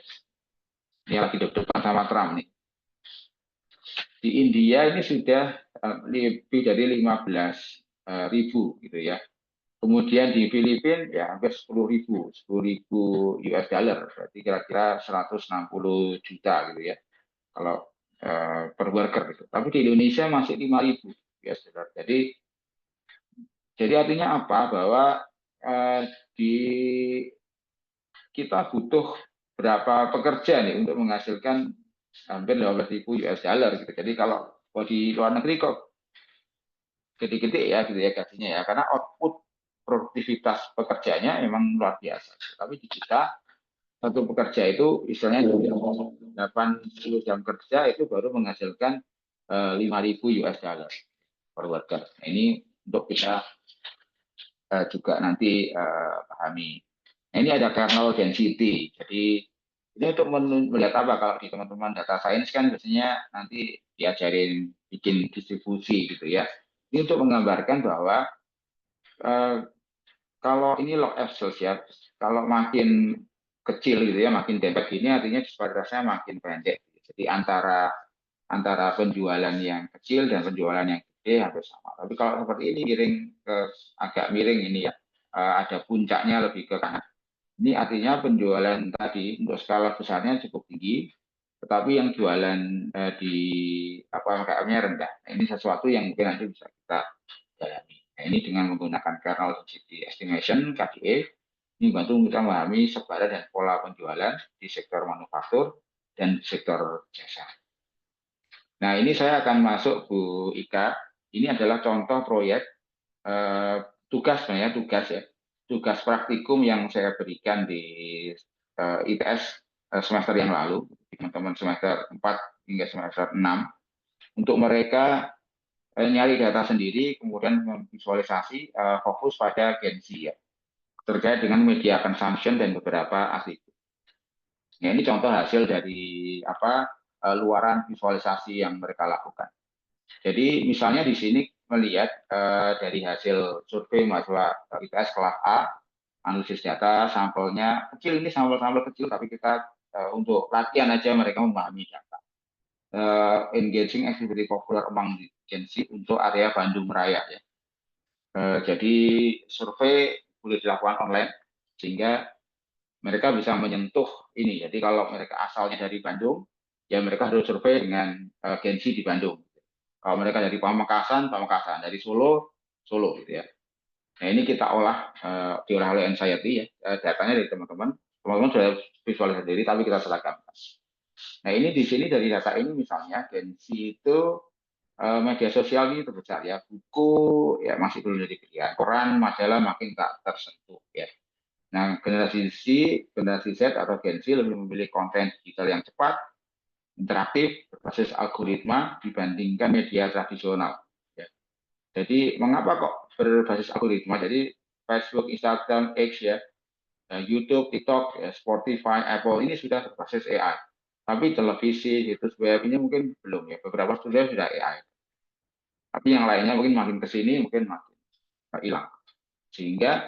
Ini lagi depan sama Trump nih. Di India ini sudah lebih dari 15.000 gitu ya. Kemudian di Filipina ya hampir 10.000, 10.000 US dollar, berarti kira-kira 160 juta gitu ya. Kalau per worker gitu. Tapi di Indonesia masih 5.000 US dollar. Jadi artinya apa? Bahwa di kita butuh berapa pekerja nih untuk menghasilkan hampir 15.000 US dollar gitu. Jadi kalau di luar negeri kok gede-gede ya gitu ya gajinya ya, karena output produktivitas pekerjanya memang luar biasa. Tapi di kita satu pekerja itu istilahnya 80 jam kerja itu baru menghasilkan 5.000 US dollar per worker. Nah, ini untuk kita juga nanti pahami. Nah, ini ada kernel density. Jadi ini untuk melihat apa kalau di teman-teman data science kan biasanya nanti diajarin bikin distribusi gitu ya. Ini untuk menggambarkan bahwa eh, kalau ini log F ya, kalau makin kecil gitu ya, makin dempet ini artinya disparitasnya makin pendek. Jadi antara antara penjualan yang kecil dan penjualan yang gede hampir sama. Tapi kalau seperti ini miring ke agak miring ini ya, ada puncaknya lebih ke kanan. Ini artinya penjualan tadi untuk skala besarnya cukup tinggi, tetapi yang jualan di apa UMKM-nya rendah. Nah, ini sesuatu yang mungkin nanti bisa kita dalami. Nah, ini dengan menggunakan kernel density estimation (KDE), ini membantu kita memahami sebaran dan pola penjualan di sektor manufaktur dan sektor jasa. Nah, ini saya akan masuk Bu Ika. Ini adalah contoh proyek tugas sebenarnya tugas ya. Tugas praktikum yang saya berikan di ITS semester yang lalu, teman-teman semester 4 hingga semester 6. Untuk mereka nyari data sendiri, kemudian memvisualisasi fokus pada Gen Z ya. terkait dengan media consumption dan beberapa atribut. Nah, ini contoh hasil dari luaran visualisasi yang mereka lakukan. Jadi misalnya di sini melihat dari hasil survei mahasiswa ITS kelas A, analisis data, sampelnya kecil, ini sampel-sampel kecil, tapi kita untuk latihan aja mereka memahami data. Engaging activity popular among Gen Z untuk area Bandung Raya ya. Jadi survei boleh dilakukan online sehingga mereka bisa menyentuh ini. Jadi kalau mereka asalnya dari Bandung, ya mereka harus survei dengan Gen Z di Bandung. Kalau mereka dari Pamekasan, Pamekasan, dari Solo, Solo gitu ya. Nah ini kita olah, diolah oleh Anxiety ya, datanya dari teman-teman. Teman-teman sudah visualisasi sendiri, tapi kita seragamkan. Nah ini di sini dari data ini misalnya Gen Z itu media sosial ini terbesar ya, buku ya masih belum jadi pilihan, koran, majalah makin tak tersentuh ya. Nah generasi Z atau Gen Z lebih memilih konten digital yang cepat, interaktif, berbasis algoritma dibandingkan media tradisional. Ya. Jadi mengapa kok berbasis algoritma? Jadi Facebook, Instagram, X ya, YouTube, TikTok, ya, Spotify, Apple ini sudah berbasis AI. Tapi televisi, situs web ini mungkin belum ya. Beberapa sudah AI. Tapi yang lainnya mungkin makin ke sini mungkin makin hilang. Sehingga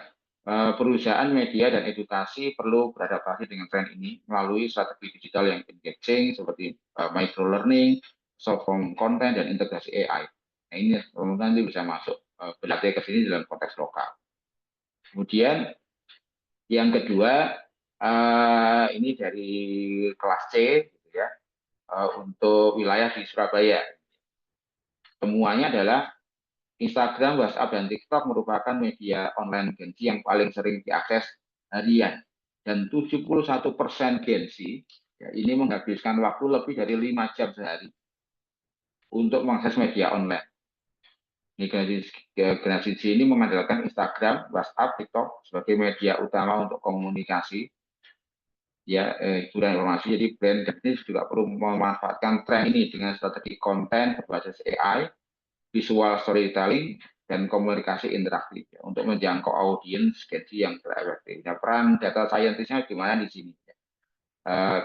perusahaan media dan edukasi perlu beradaptasi dengan tren ini melalui strategi digital yang engaging seperti micro learning, short form content dan integrasi AI. Nah ini nanti bisa masuk berlatih ke sini dalam konteks lokal. Kemudian yang kedua ini dari kelas C gitu ya, untuk wilayah di Surabaya. Temuannya adalah Instagram, WhatsApp, dan TikTok merupakan media online Gen Z yang paling sering diakses harian. Dan 71% Gen Z ya, ini menghabiskan waktu lebih dari 5 jam sehari untuk mengakses media online. Ini generasi Z ini mengandalkan Instagram, WhatsApp, TikTok sebagai media utama untuk komunikasi, ya hiburan informasi. Jadi brand bisnis juga perlu memanfaatkan tren ini dengan strategi konten berbasis AI, visual storytelling, dan komunikasi interaktif ya, untuk menjangkau audiens gaji yang terefektif. Nah, peran data scientist-nya gimana di sini?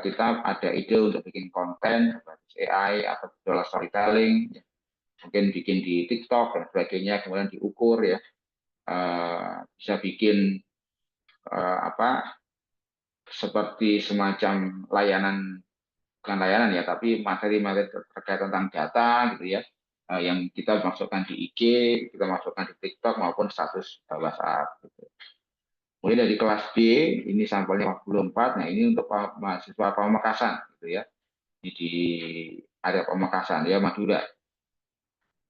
Kita ada ide untuk bikin konten berbasis AI atau visual storytelling, ya. Mungkin bikin di TikTok dan sebagainya, kemudian diukur ya, bisa bikin seperti semacam layanan, bukan layanan ya, tapi materi-materi terkait tentang data gitu ya, yang kita masukkan di IG, kita masukkan di TikTok maupun status WhatsApp. Gitu. Kemudian dari kelas B, ini sampelnya 44, nah ini untuk mahasiswa Pamekasan gitu ya, ini di area Pamekasan ya, Madura.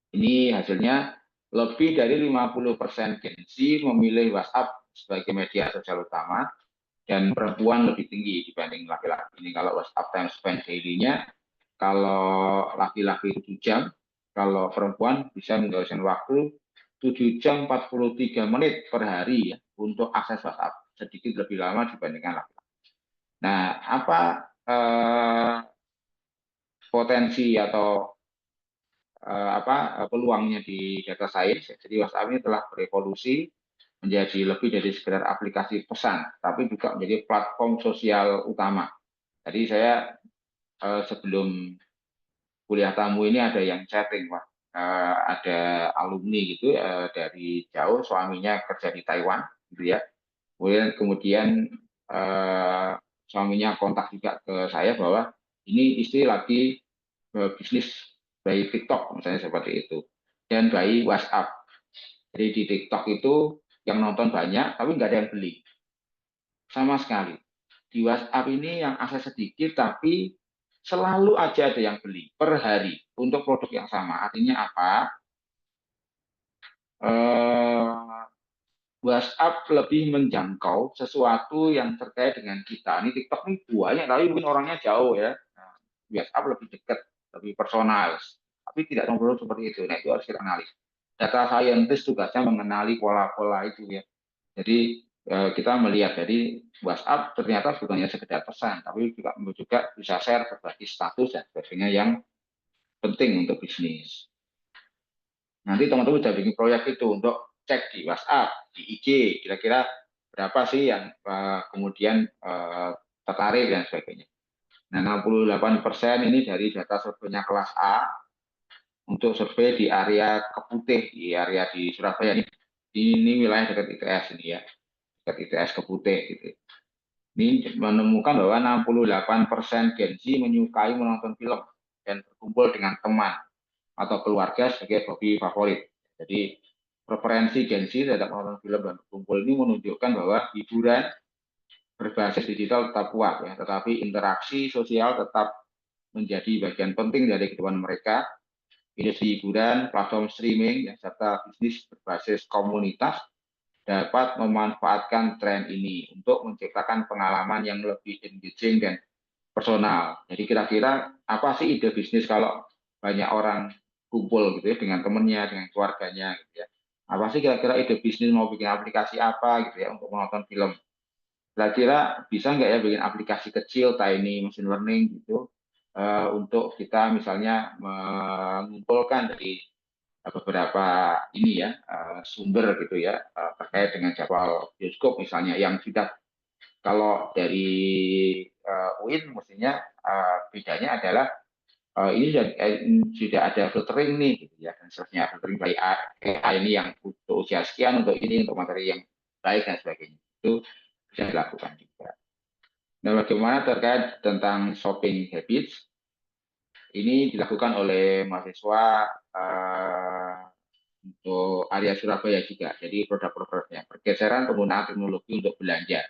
Ini hasilnya lebih dari 50% Gen Z memilih WhatsApp sebagai media sosial utama, dan perempuan lebih tinggi dibanding laki-laki. Ini kalau WhatsApp time spend daily-nya, kalau laki-laki 7 jam, kalau perempuan bisa menghabiskan waktu 7 jam 43 menit per hari ya, untuk akses WhatsApp, sedikit lebih lama dibandingkan laki-laki. Nah, apa potensi atau peluangnya di data science? Jadi WhatsApp ini telah berevolusi menjadi lebih dari sekedar aplikasi pesan, tapi juga menjadi platform sosial utama. Jadi saya sebelum kuliah tamu ini ada yang chatting, Pak. Ada alumni gitu dari jauh, suaminya kerja di Taiwan, gitu ya. Kemudian suaminya kontak juga ke saya bahwa ini istri lagi bisnis by TikTok, misalnya seperti itu, dan by WhatsApp. Jadi di TikTok itu yang nonton banyak, tapi nggak ada yang beli sama sekali. Di WhatsApp ini yang akses sedikit, tapi selalu aja ada yang beli per hari untuk produk yang sama. Artinya apa? WhatsApp lebih menjangkau sesuatu yang terkait dengan kita. Ini TikTok ini banyak, tapi mungkin orangnya jauh ya. Nah, WhatsApp lebih dekat, lebih personal. Tapi tidak perlu seperti itu. Nah, itu harus kita analis. Data scientist tugasnya mengenali pola-pola itu ya. Jadi kita melihat dari WhatsApp ternyata bukan hanya sekedar pesan, tapi juga bisa share berbagi status dan sebagainya yang penting untuk bisnis. Nanti teman-teman bisa bikin proyek itu untuk cek di WhatsApp, di IG, kira-kira berapa sih yang kemudian tertarik dan sebagainya. Nah, 68% ini dari data surveinya kelas A untuk survei di area Keputih, di area di Surabaya ini. Ini wilayah dekat ITS ini ya, dekat ITS Keputih gitu. Ini menemukan bahwa 68% Gen Z menyukai menonton film dan berkumpul dengan teman atau keluarga sebagai hobi favorit. Jadi preferensi Gen Z terhadap menonton film dan berkumpul ini menunjukkan bahwa hiburan berbasis digital tetap kuat ya, tetapi interaksi sosial tetap menjadi bagian penting dari kehidupan mereka. Industri hiburan, platform streaming, ya, serta bisnis berbasis komunitas dapat memanfaatkan tren ini untuk menciptakan pengalaman yang lebih engaging dan personal. Jadi kira-kira apa sih ide bisnis kalau banyak orang kumpul gitu ya dengan temennya, dengan keluarganya gitu ya. Apa sih kira-kira ide bisnis mau bikin aplikasi apa gitu ya untuk menonton film. Kira-kira bisa nggak ya bikin aplikasi kecil, tiny machine learning gitu, untuk kita misalnya mengumpulkan dari beberapa ini ya sumber gitu ya terkait dengan jadwal bioskop misalnya yang sudah kalau dari UIN mestinya bedanya adalah ini sudah ada filtering nih gitu ya dan seterusnya filtering by AI ini yang untuk usia sekian untuk ini untuk materi yang baik dan sebagainya itu bisa dilakukan juga. Nah, bagaimana terkait tentang shopping habits ini dilakukan oleh mahasiswa untuk area Surabaya juga. Jadi produk-produknya pergeseran penggunaan teknologi untuk belanja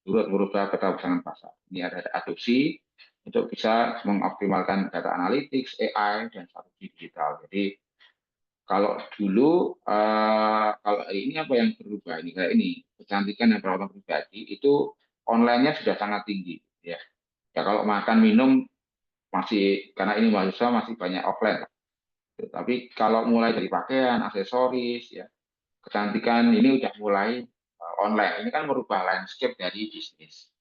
turut merubah peta pesanan pasar. Ini ada adopsi untuk bisa mengoptimalkan data analytics, AI, dan strategi digital. Jadi kalau dulu, kalau ini apa yang berubah ini kayak ini kecantikan dan perawatan pribadi itu online-nya sudah sangat tinggi, ya. Ya kalau makan minum masih karena ini mahasiswa masih banyak offline. Tapi kalau mulai dari pakaian, aksesoris, ya kecantikan ini udah mulai online. Ini kan merubah landscape dari bisnis.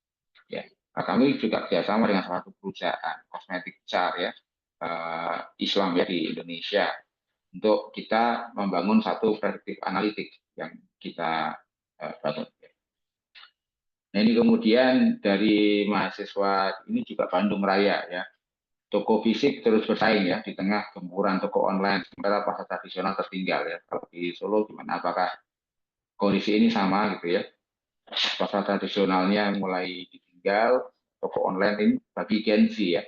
Ya, nah, kami juga kerjasama dengan salah satu perusahaan kosmetik besar ya Islam ya di Indonesia untuk kita membangun satu predictive analytics yang kita bangun. Nah ini kemudian dari mahasiswa ini juga Bandung Raya ya. Toko fisik terus bersaing ya di tengah gempuran toko online sementara pasar tradisional tertinggal ya. Kalau di Solo gimana? Apakah kondisi ini sama gitu ya? Pasar tradisionalnya mulai ditinggal, toko online ini bagi Gen Z ya.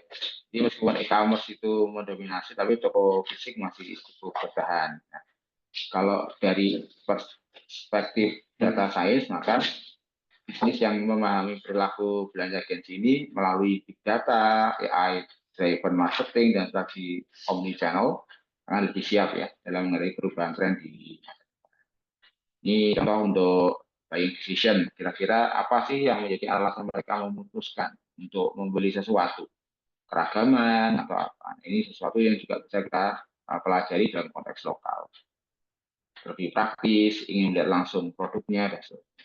Jadi meskipun e-commerce itu mendominasi, tapi toko fisik masih cukup bertahan. Nah, kalau dari perspektif data science, maka bisnis yang memahami perilaku belanja Gen Z ini melalui big data, AI driven marketing, dan strategi omni-channel akan lebih siap ya dalam mengenai perubahan tren di ini contoh untuk buying decision. Kira-kira apa sih yang menjadi alasan mereka memutuskan untuk membeli sesuatu? Keragaman atau apa? Ini sesuatu yang juga bisa kita pelajari dalam konteks lokal. Lebih praktis, ingin melihat langsung produknya, dan sebagainya.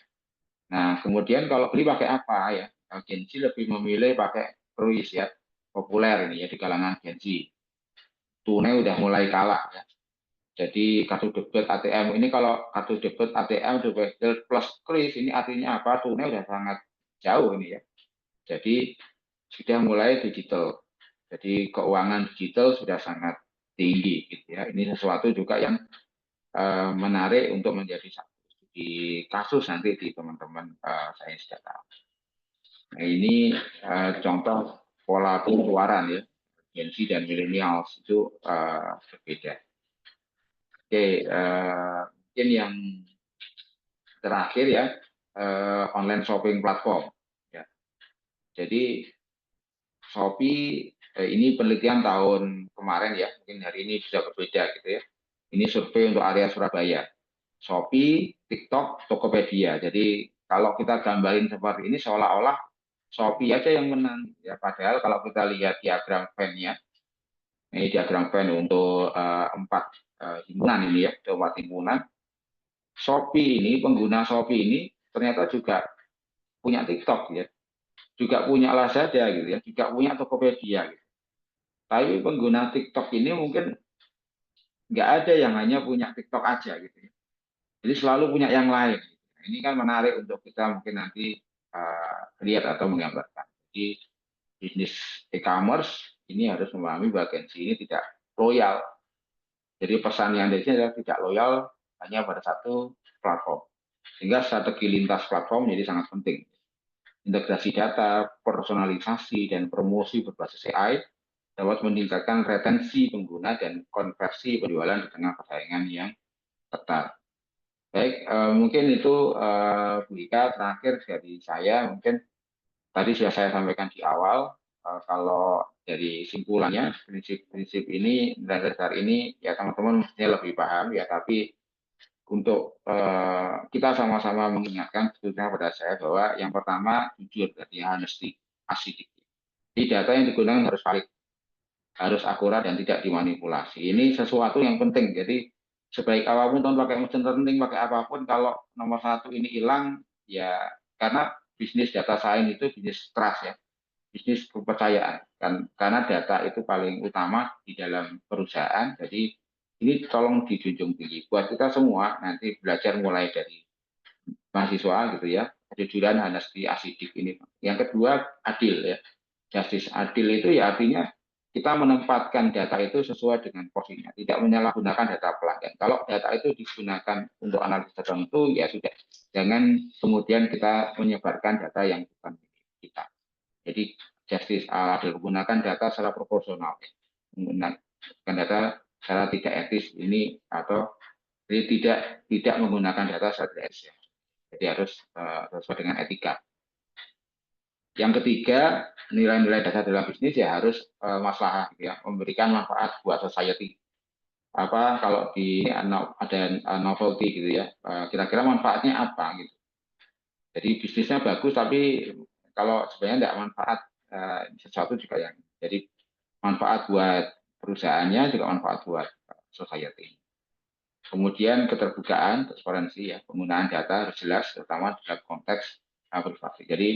Nah, kemudian kalau beli pakai apa ya? Gen Z lebih memilih pakai kruis ya, populer ini ya di kalangan Gen Z. Tunai udah mulai kalah ya. Jadi kartu debit ATM ini kalau kartu debit ATM debit plus kris ini artinya apa? Tunai udah sangat jauh ini ya. Jadi sudah mulai digital. Jadi keuangan digital sudah sangat tinggi gitu ya. Ini sesuatu juga yang menarik untuk menjadi satu di kasus nanti di teman-teman sains data. Nah ini contoh pola pengeluaran ya. Gen Z dan millennials itu berbeda. Oke, mungkin yang terakhir ya online shopping platform. Ya. Jadi Shopee ini penelitian tahun kemarin ya, mungkin hari ini bisa berbeda gitu ya. Ini survei untuk area Surabaya. Shopee, TikTok, Tokopedia. Jadi kalau kita gambarin seperti ini seolah-olah Shopee aja yang menang. Ya, padahal kalau kita lihat diagram Venn-nya, ini diagram Venn untuk empat himpunan ini ya, empat himpunan. Shopee ini, pengguna Shopee ini ternyata juga punya TikTok ya, juga punya Lazada gitu ya, juga punya Tokopedia gitu. Tapi pengguna TikTok ini mungkin nggak ada yang hanya punya TikTok aja gitu ya. Jadi selalu punya yang lain. Ini kan menarik untuk kita mungkin nanti lihat atau menggambarkan. Jadi bisnis e-commerce ini harus memahami bahwa agensi ini tidak loyal. Jadi pesan yang dari sini adalah tidak loyal hanya pada satu platform. Sehingga strategi lintas platform menjadi sangat penting. Integrasi data, personalisasi, dan promosi berbasis AI dapat meningkatkan retensi pengguna dan konversi penjualan di tengah persaingan yang ketat. Baik, mungkin itu Bu Ika terakhir dari saya. Mungkin tadi sudah saya sampaikan di awal, kalau dari simpulannya prinsip-prinsip ini, nilai dasar ini ya teman-teman mestinya lebih paham ya, tapi untuk kita sama-sama mengingatkan sebetulnya pada saya bahwa yang pertama jujur, berarti honesty, asidik. Jadi data yang digunakan harus valid, harus akurat dan tidak dimanipulasi. Ini sesuatu yang penting. Jadi sebaik apapun teman pakai mesin terpenting, pakai apapun, kalau nomor satu ini hilang, ya karena bisnis data science itu bisnis trust ya, bisnis kepercayaan. Karena data itu paling utama di dalam perusahaan. Jadi ini tolong dijunjung tinggi. Buat kita semua nanti belajar mulai dari mahasiswa gitu ya, kejujuran, honesty, asidik ini. Yang kedua adil ya. Justice adil itu ya artinya kita menempatkan data itu sesuai dengan porsinya, tidak menyalahgunakan data pelanggan. Kalau data itu digunakan untuk analisis tertentu, ya sudah. Jangan kemudian kita menyebarkan data yang bukan milik kita. Jadi justice adil, gunakan data secara proporsional, menggunakan data secara tidak etis ini, atau jadi tidak menggunakan data secara tidak etis. Jadi harus sesuai dengan etika. Yang ketiga, nilai-nilai dasar dalam bisnis ya harus maslahat, ya, memberikan manfaat buat society. Apa kalau di ada novelty gitu ya, kira-kira manfaatnya apa gitu. Jadi bisnisnya bagus tapi kalau sebenarnya tidak manfaat, sesuatu juga yang jadi manfaat buat perusahaannya juga manfaat buat society. Kemudian keterbukaan, transparansi ya, penggunaan data harus jelas, terutama dalam konteks privasi. Jadi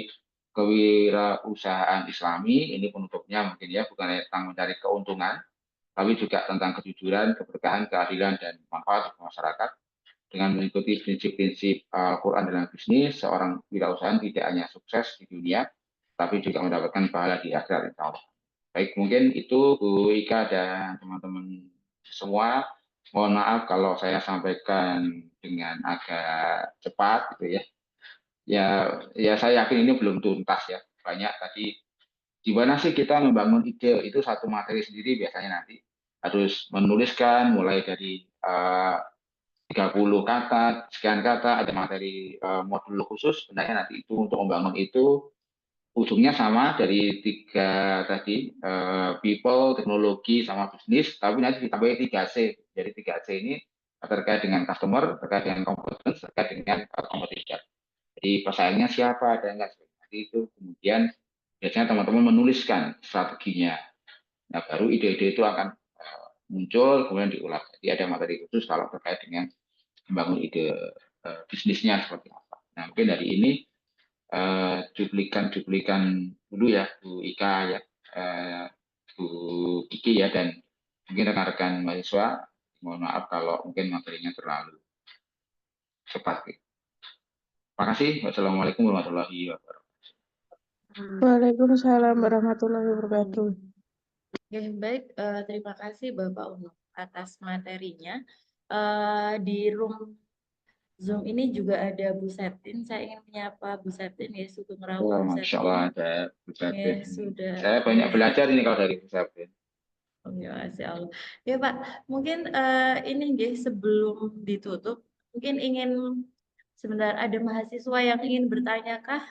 kewirausahaan Islami ini penutupnya mungkin ya, bukan hanya tentang mencari keuntungan, tapi juga tentang kejujuran, keberkahan, keadilan, dan manfaat untuk masyarakat. Dengan mengikuti prinsip-prinsip Al-Quran dalam bisnis, seorang wirausahaan tidak hanya sukses di dunia, tapi juga mendapatkan pahala di akhirat, insya Allah. Baik, mungkin itu Bu Ika dan teman-teman semua. Mohon maaf kalau saya sampaikan dengan agak cepat gitu ya. Ya saya yakin ini belum tuntas ya. Banyak tadi gimana sih kita membangun ide, itu satu materi sendiri biasanya nanti. Harus menuliskan mulai dari 30 kata, sekian kata, ada materi modul khusus sebenarnya nanti itu untuk membangun itu. Ujungnya sama dari tiga tadi, people, teknologi, sama bisnis, tapi nanti ditambah 3C. Jadi 3C ini terkait dengan customer, terkait dengan competence, terkait dengan competition. Jadi pesaingnya siapa, ada enggak. Jadi itu kemudian biasanya teman-teman menuliskan strateginya. Nah baru ide-ide itu akan muncul, kemudian diulas. Jadi ada materi khusus kalau terkait dengan membangun ide bisnisnya seperti apa. Nah mungkin dari ini cuplikan dulu ya Bu Ika ya, Bu Kiki ya, dan mungkin rekan-rekan mahasiswa, mohon maaf kalau mungkin materinya terlalu cepat. Terima kasih. Wassalamualaikum warahmatullahi wabarakatuh. Waalaikumsalam warahmatullahi wabarakatuh. Oke, baik. Terima kasih Bapak Unuk atas materinya. Di room Zoom ini juga ada Bu Septin. Saya ingin menyapa Bu Septin ya, Sugeng Rawu Bu Masya Septin. Allah ada Bu Sabin. Ya, sudah. Saya banyak belajar ini kalau dari Bu Sabin. Ya, Masya Allah. Ya Pak, mungkin ini nggih, sebelum ditutup, mungkin ingin sebentar ada mahasiswa yang ingin bertanya kah?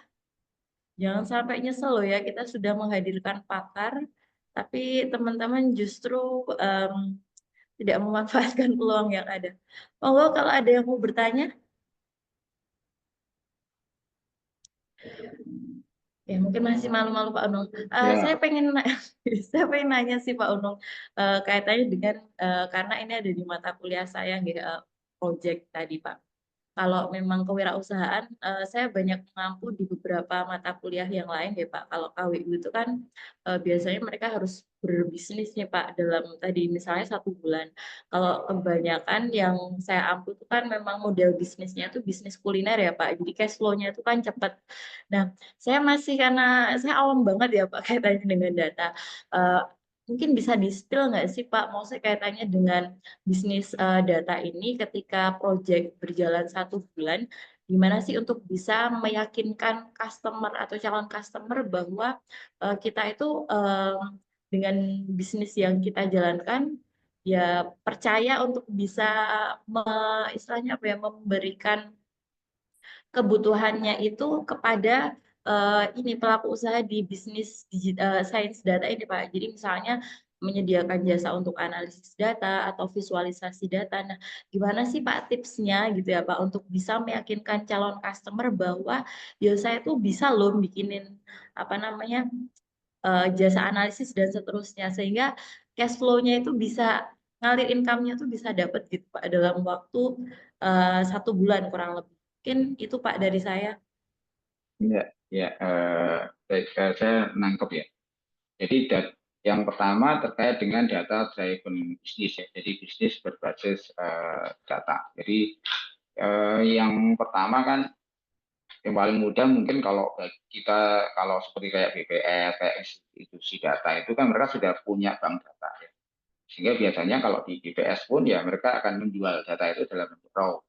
Jangan sampai nyesel loh ya, kita sudah menghadirkan pakar, tapi teman-teman justru tidak memanfaatkan peluang yang ada. Monggo kalau ada yang mau bertanya. Ya, mungkin masih malu-malu Pak Unung. Saya Ya, pengen saya pengen nanya sih Pak Unung, kaitannya dengan karena ini ada di mata kuliah saya nggih, project tadi Pak. Kalau memang kewirausahaan, saya banyak mengampu di beberapa mata kuliah yang lain ya Pak. Kalau KWU itu kan, biasanya mereka harus berbisnis nih Pak, dalam tadi misalnya 1 bulan. Kalau kebanyakan yang saya ampu itu kan memang model bisnisnya tuh bisnis kuliner ya Pak, jadi cash flow-nya itu kan cepat. Nah, saya masih karena saya awam banget ya Pak kaitannya dengan data, eee, mungkin bisa di-spill nggak sih Pak, maksudnya kaitannya dengan bisnis, data ini ketika project berjalan 1 bulan, gimana sih untuk bisa meyakinkan customer atau calon customer bahwa, kita itu, dengan bisnis yang kita jalankan, ya percaya untuk bisa istilahnya apa ya, memberikan kebutuhannya itu kepada, ini pelaku usaha di bisnis sains data ini, Pak. Jadi misalnya menyediakan jasa untuk analisis data atau visualisasi data. Nah, gimana sih, Pak, tipsnya gitu ya, Pak, untuk bisa meyakinkan calon customer bahwa, ya saya tuh bisa loh bikinin, apa namanya, jasa analisis dan seterusnya, sehingga cash flow-nya itu bisa ngalir income-nya tuh bisa dapat gitu, Pak, dalam waktu, 1 bulan kurang lebih. Mungkin itu, Pak, dari saya. Ya, ya, baik, saya nangkep ya. Jadi yang pertama terkait dengan data driven bisnis ya. Jadi bisnis berbasis data. Jadi yang pertama kan yang paling mudah mungkin kalau kita kalau seperti kayak BPS, kayak institusi data itu kan mereka sudah punya bank data ya. Sehingga biasanya kalau di BPS pun ya mereka akan menjual data itu dalam bentuk raw,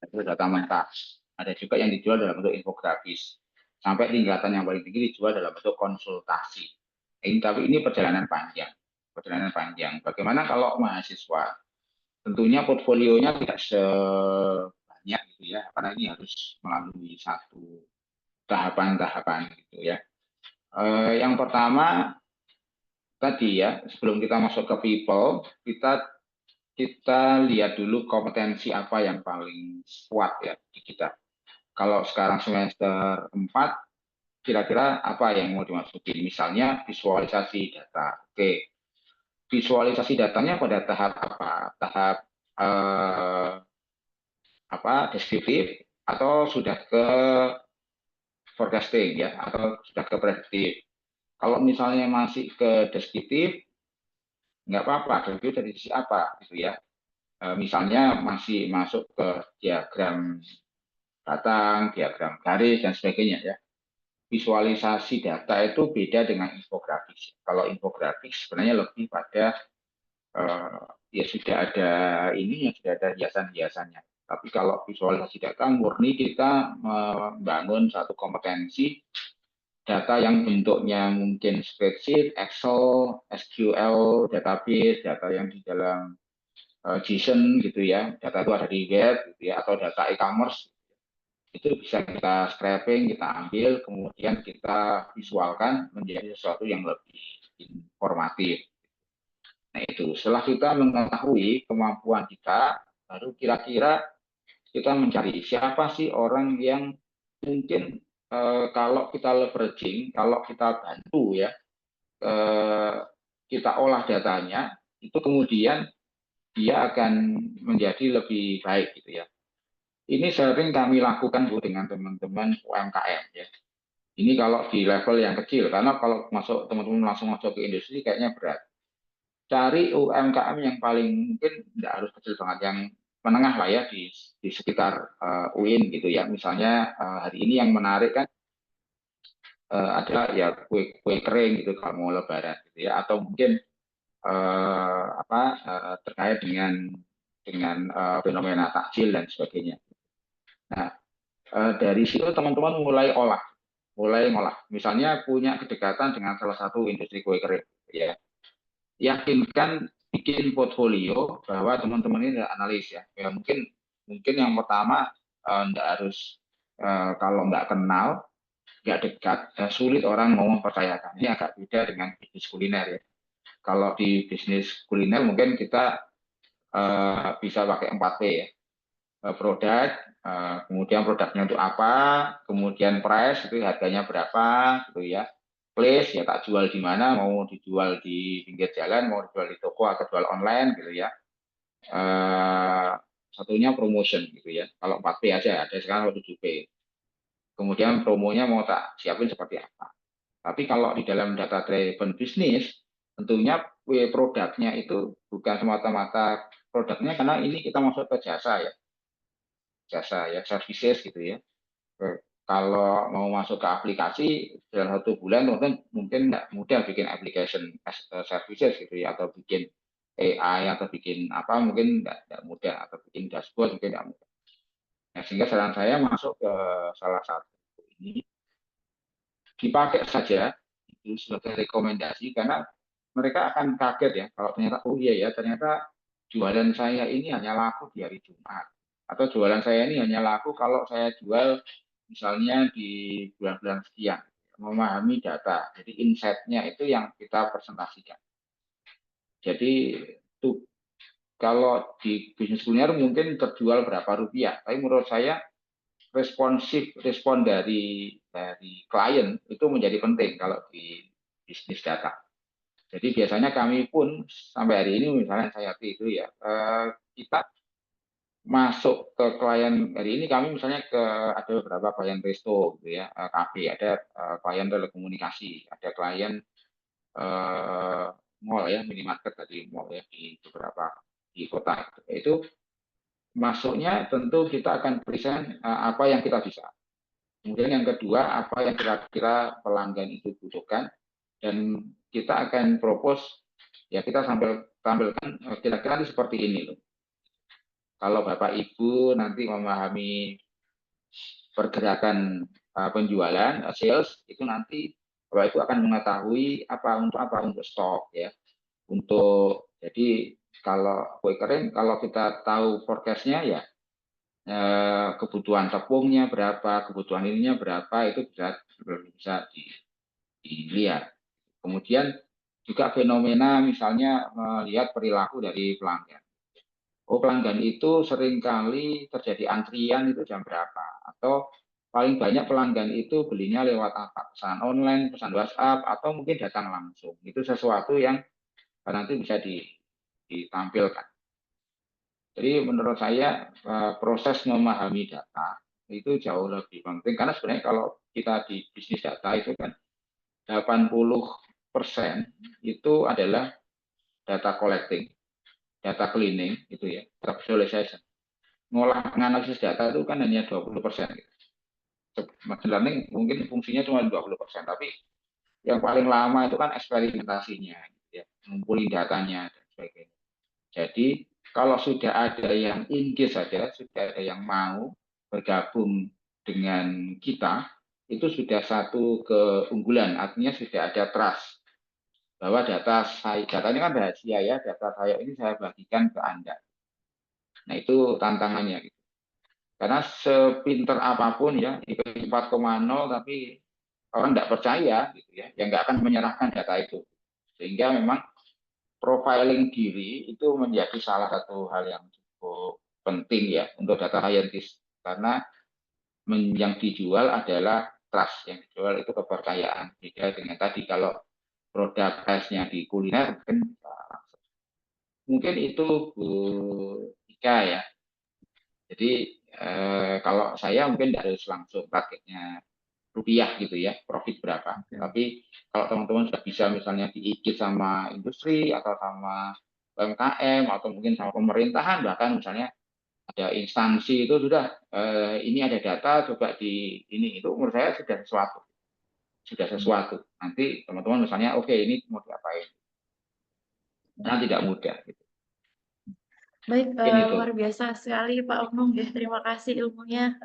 itu data mentah. Ada juga yang dijual dalam bentuk infografis. Sampai tingkatan yang paling tinggi dijual dalam bentuk konsultasi. Tapi ini perjalanan panjang. Perjalanan panjang. Bagaimana kalau mahasiswa? Tentunya portfolionya tidak sebanyak gitu ya, karena ini harus melalui satu tahapan-tahapan gitu ya. Yang pertama tadi ya, sebelum kita masuk ke people, kita lihat dulu kompetensi apa yang paling kuat ya di kita. Kalau sekarang semester 4, kira-kira apa yang mau dimasukin? Misalnya visualisasi data. Oke, visualisasi datanya pada tahap apa? Tahap deskriptif atau sudah ke forecasting ya, atau sudah ke prediktif. Kalau misalnya masih ke deskriptif, nggak apa-apa, deskriptif dari sisi apa gitu ya. Misalnya masih masuk ke diagram batang, diagram garis dan sebagainya ya. Visualisasi data itu beda dengan infografis. Kalau infografis sebenarnya lebih pada ya sudah ada ini yang sudah ada hiasan-hiasannya. Tapi kalau visualisasi data murni kita membangun satu kompetensi data yang bentuknya mungkin spreadsheet, Excel, SQL, database, data yang di dalam JSON gitu ya, data itu ada di web gitu ya, atau data e-commerce itu bisa kita scraping, kita ambil, kemudian kita visualkan menjadi sesuatu yang lebih informatif. Nah itu, setelah kita mengetahui kemampuan kita, baru kira-kira kita mencari siapa sih orang yang mungkin kalau kita leveraging, kalau kita bantu ya, kita olah datanya, itu kemudian dia akan menjadi lebih baik gitu ya. Ini sering kami lakukan Bu dengan teman-teman UMKM ya. Ini kalau di level yang kecil, karena kalau masuk teman-teman langsung masuk ke industri kayaknya berat. Cari UMKM yang paling mungkin tidak harus kecil banget, yang menengah lah ya di sekitar UIN gitu ya. Misalnya hari ini yang menarik kan adalah ya kue kering gitu kalau mau Lebaran gitu ya, atau mungkin terkait dengan fenomena takjil dan sebagainya. Nah, dari situ teman-teman mulai ngolah. Misalnya punya kedekatan dengan salah satu industri kue kering, ya. Yakinkan bikin portfolio bahwa teman-teman ini adalah analis ya. Ya mungkin yang pertama enggak harus kalau nggak kenal, nggak dekat, sulit orang mau mempercayakan. Ini agak beda dengan bisnis kuliner ya. Kalau di bisnis kuliner mungkin kita bisa pakai 4P ya. Produk, kemudian produknya untuk apa, kemudian price itu harganya berapa, gitu ya. Place ya tak jual di mana, mau dijual di pinggir jalan, mau dijual di toko atau jual online gitu ya. satunya promotion gitu ya. Kalau 4P aja ada sekarang 7P. Kemudian promonya mau tak siapin seperti apa. Tapi kalau di dalam data driven business, tentunya produknya itu bukan semata-mata produknya, karena ini kita masuk ke jasa ya, services gitu ya. Kalau mau masuk ke aplikasi dalam 1 bulan mungkin nggak mudah bikin application as a services gitu ya, atau bikin AI atau bikin apa mungkin nggak mudah, atau bikin dashboard mungkin nggak mudah. Nah, sehingga saran saya masuk ke salah satu ini, dipakai saja itu sebagai rekomendasi, karena mereka akan kaget ya kalau ternyata oh iya ya ternyata jualan saya ini hanya laku di hari Jumat, atau jualan saya ini hanya laku kalau saya jual misalnya di bulan-bulan sekian. Memahami data, jadi insight-nya itu yang kita presentasikan. Jadi tuh kalau di bisnis kuliner mungkin terjual berapa rupiah, tapi menurut saya respon dari klien itu menjadi penting kalau di bisnis data. Jadi biasanya kami pun sampai hari ini misalnya saya itu ya kita masuk ke klien hari ini, kami misalnya ada beberapa klien resto gitu ya, kafe, ada klien telekomunikasi, ada klien eh, mall ya, minimarket tadi mall ya di beberapa di kota. Itu masuknya tentu kita akan present apa yang kita bisa. Kemudian yang kedua, apa yang kira-kira pelanggan itu butuhkan, dan kita akan propose, ya kita tampilkan kira-kira ini seperti ini loh. Kalau Bapak Ibu nanti memahami pergerakan penjualan, sales, itu nanti Bapak Ibu akan mengetahui apa untuk stok ya. Jadi kalau kue kering, kalau kita tahu forecast-nya ya kebutuhan tepungnya berapa, kebutuhan ininya berapa, itu bisa dilihat. Kemudian juga fenomena misalnya melihat perilaku dari pelanggan. Oh, pelanggan itu seringkali terjadi antrian itu jam berapa, atau paling banyak pelanggan itu belinya lewat apa, pesan online, pesan WhatsApp, atau mungkin datang langsung. Itu sesuatu yang nanti bisa ditampilkan. Jadi menurut saya proses memahami data itu jauh lebih penting, karena sebenarnya kalau kita di bisnis data itu kan 80% itu adalah data collecting, data cleaning itu ya, data visualization. Menganalisis data itu kan hanya 20%. Machine learning mungkin fungsinya cuma 20%, tapi yang paling lama itu kan eksperimentasinya, ya, mengumpulin datanya dan sebagainya. Jadi kalau sudah ada yang engage saja, sudah ada yang mau bergabung dengan kita, itu sudah satu keunggulan, artinya sudah ada trust bahwa data ini kan rahasia ya, data saya ini saya bagikan ke Anda. Nah itu tantangannya. Gitu. Karena sepinter apapun ya, IP 4,0 tapi orang tidak percaya, gitu ya, yang nggak akan menyerahkan data itu. Sehingga memang profiling diri itu menjadi salah satu hal yang cukup penting ya untuk data scientist, karena yang dijual adalah trust, yang dijual itu kepercayaan. Beda dengan tadi kalau produk khasnya di kuliner mungkin itu Bu Ika ya. Jadi kalau saya mungkin tidak harus langsung targetnya rupiah gitu ya, profit berapa. Tapi kalau teman-teman sudah bisa misalnya diikut sama industri atau sama UMKM atau mungkin sama pemerintahan, bahkan misalnya ada instansi itu sudah ini ada data coba di ini, itu menurut saya sudah sesuatu. Nanti teman-teman misalnya oke, ini mau diapain, karena tidak mudah gitu. Baik, Itu. luar biasa sekali Pak Onung ya, terima kasih ilmunya,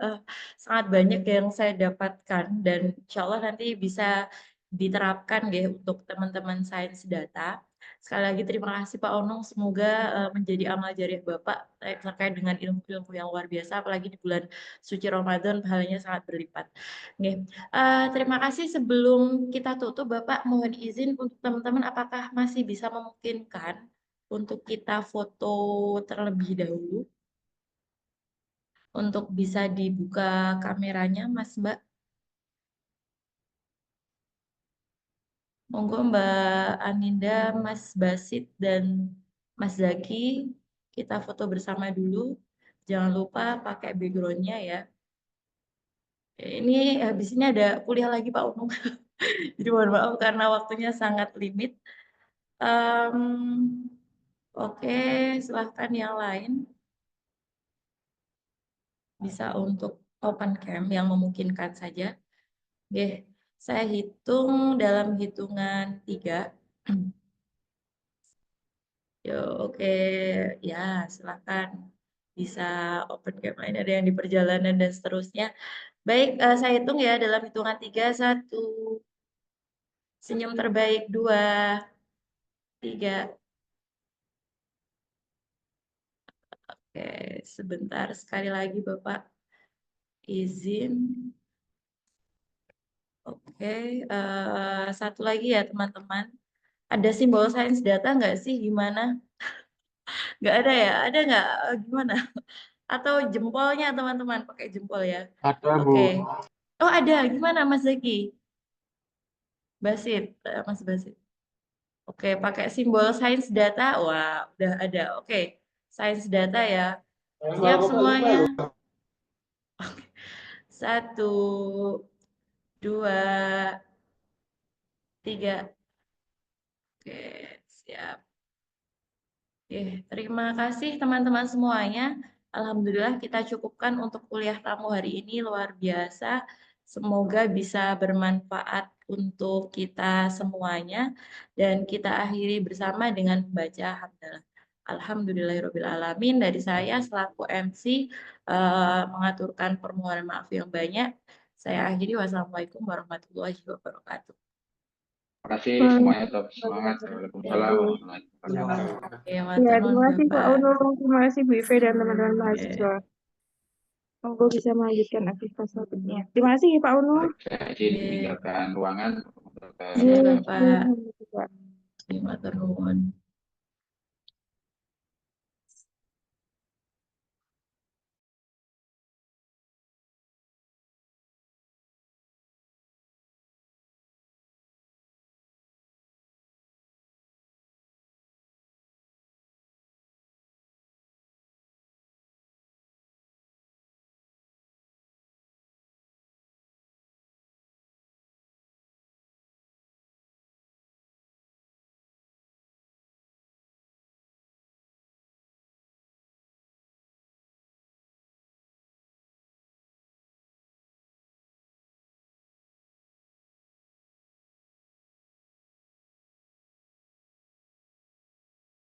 sangat banyak yang saya dapatkan dan insya Allah nanti bisa diterapkan ya untuk teman-teman sains data. Sekali lagi terima kasih Pak Onung, semoga menjadi amal jariah Bapak terkait dengan ilmu-ilmu yang luar biasa, apalagi di bulan suci Ramadan pahalanya sangat berlipat. Oke, terima kasih. Sebelum kita tutup, Bapak mohon izin untuk teman-teman, apakah masih bisa memungkinkan untuk kita foto terlebih dahulu untuk bisa dibuka kameranya, Mas Mbak. Monggo Mbak Aninda, Mas Basit, dan Mas Zaki, kita foto bersama dulu. Jangan lupa pakai background-nya ya. Ini habis ini ada kuliah lagi Pak Unung. Jadi mohon maaf karena waktunya sangat limit. Oke, silahkan yang lain. Bisa untuk open cam yang memungkinkan saja. Oke, saya hitung dalam hitungan 3. Yo, oke, ya silahkan bisa open cam lain, ada yang di perjalanan dan seterusnya. Baik, saya hitung ya dalam hitungan 3, 1, senyum terbaik 2, 3. Oke, sebentar sekali lagi Bapak izin. Oke, satu lagi ya teman-teman. Ada simbol sains data nggak sih? Gimana? Nggak ada ya? Ada nggak? Gimana? Atau jempolnya teman-teman? Pakai jempol ya? Ada, Bu. Oke. Oh ada. Gimana Mas Zaki? Basit, Mas Basit. Oke, pakai simbol sains data. Wah, udah ada. Oke, sains data ya. Siap semuanya? Satu, 2, 3. Oke, siap. Oke, terima kasih teman-teman semuanya. Alhamdulillah kita cukupkan untuk kuliah tamu hari ini, luar biasa. Semoga bisa bermanfaat untuk kita semuanya. Dan kita akhiri bersama dengan membaca hamdalah. Alhamdulillahirrahmanirrahim. Dari saya selaku MC mengaturkan permohonan maaf yang banyak. Saya akhiri. Wassalamualaikum warahmatullahi wabarakatuh. Terima kasih semuanya, tetap semangat. Waalaikumsalam warahmatullahi wabarakatuh. Oke, Ya, matur terima nuwun, kasih Pak Bapak. Unung, terima kasih Bu Ive dan teman-teman Oke. mahasiswa. Semoga bisa melanjutkan aktivitas selanjutnya. Terima kasih Pak Unung. Baik, saya izin Oke. meninggalkan ruangan untuk Iya, Iya, Bapak. Pak. Matur nuwun.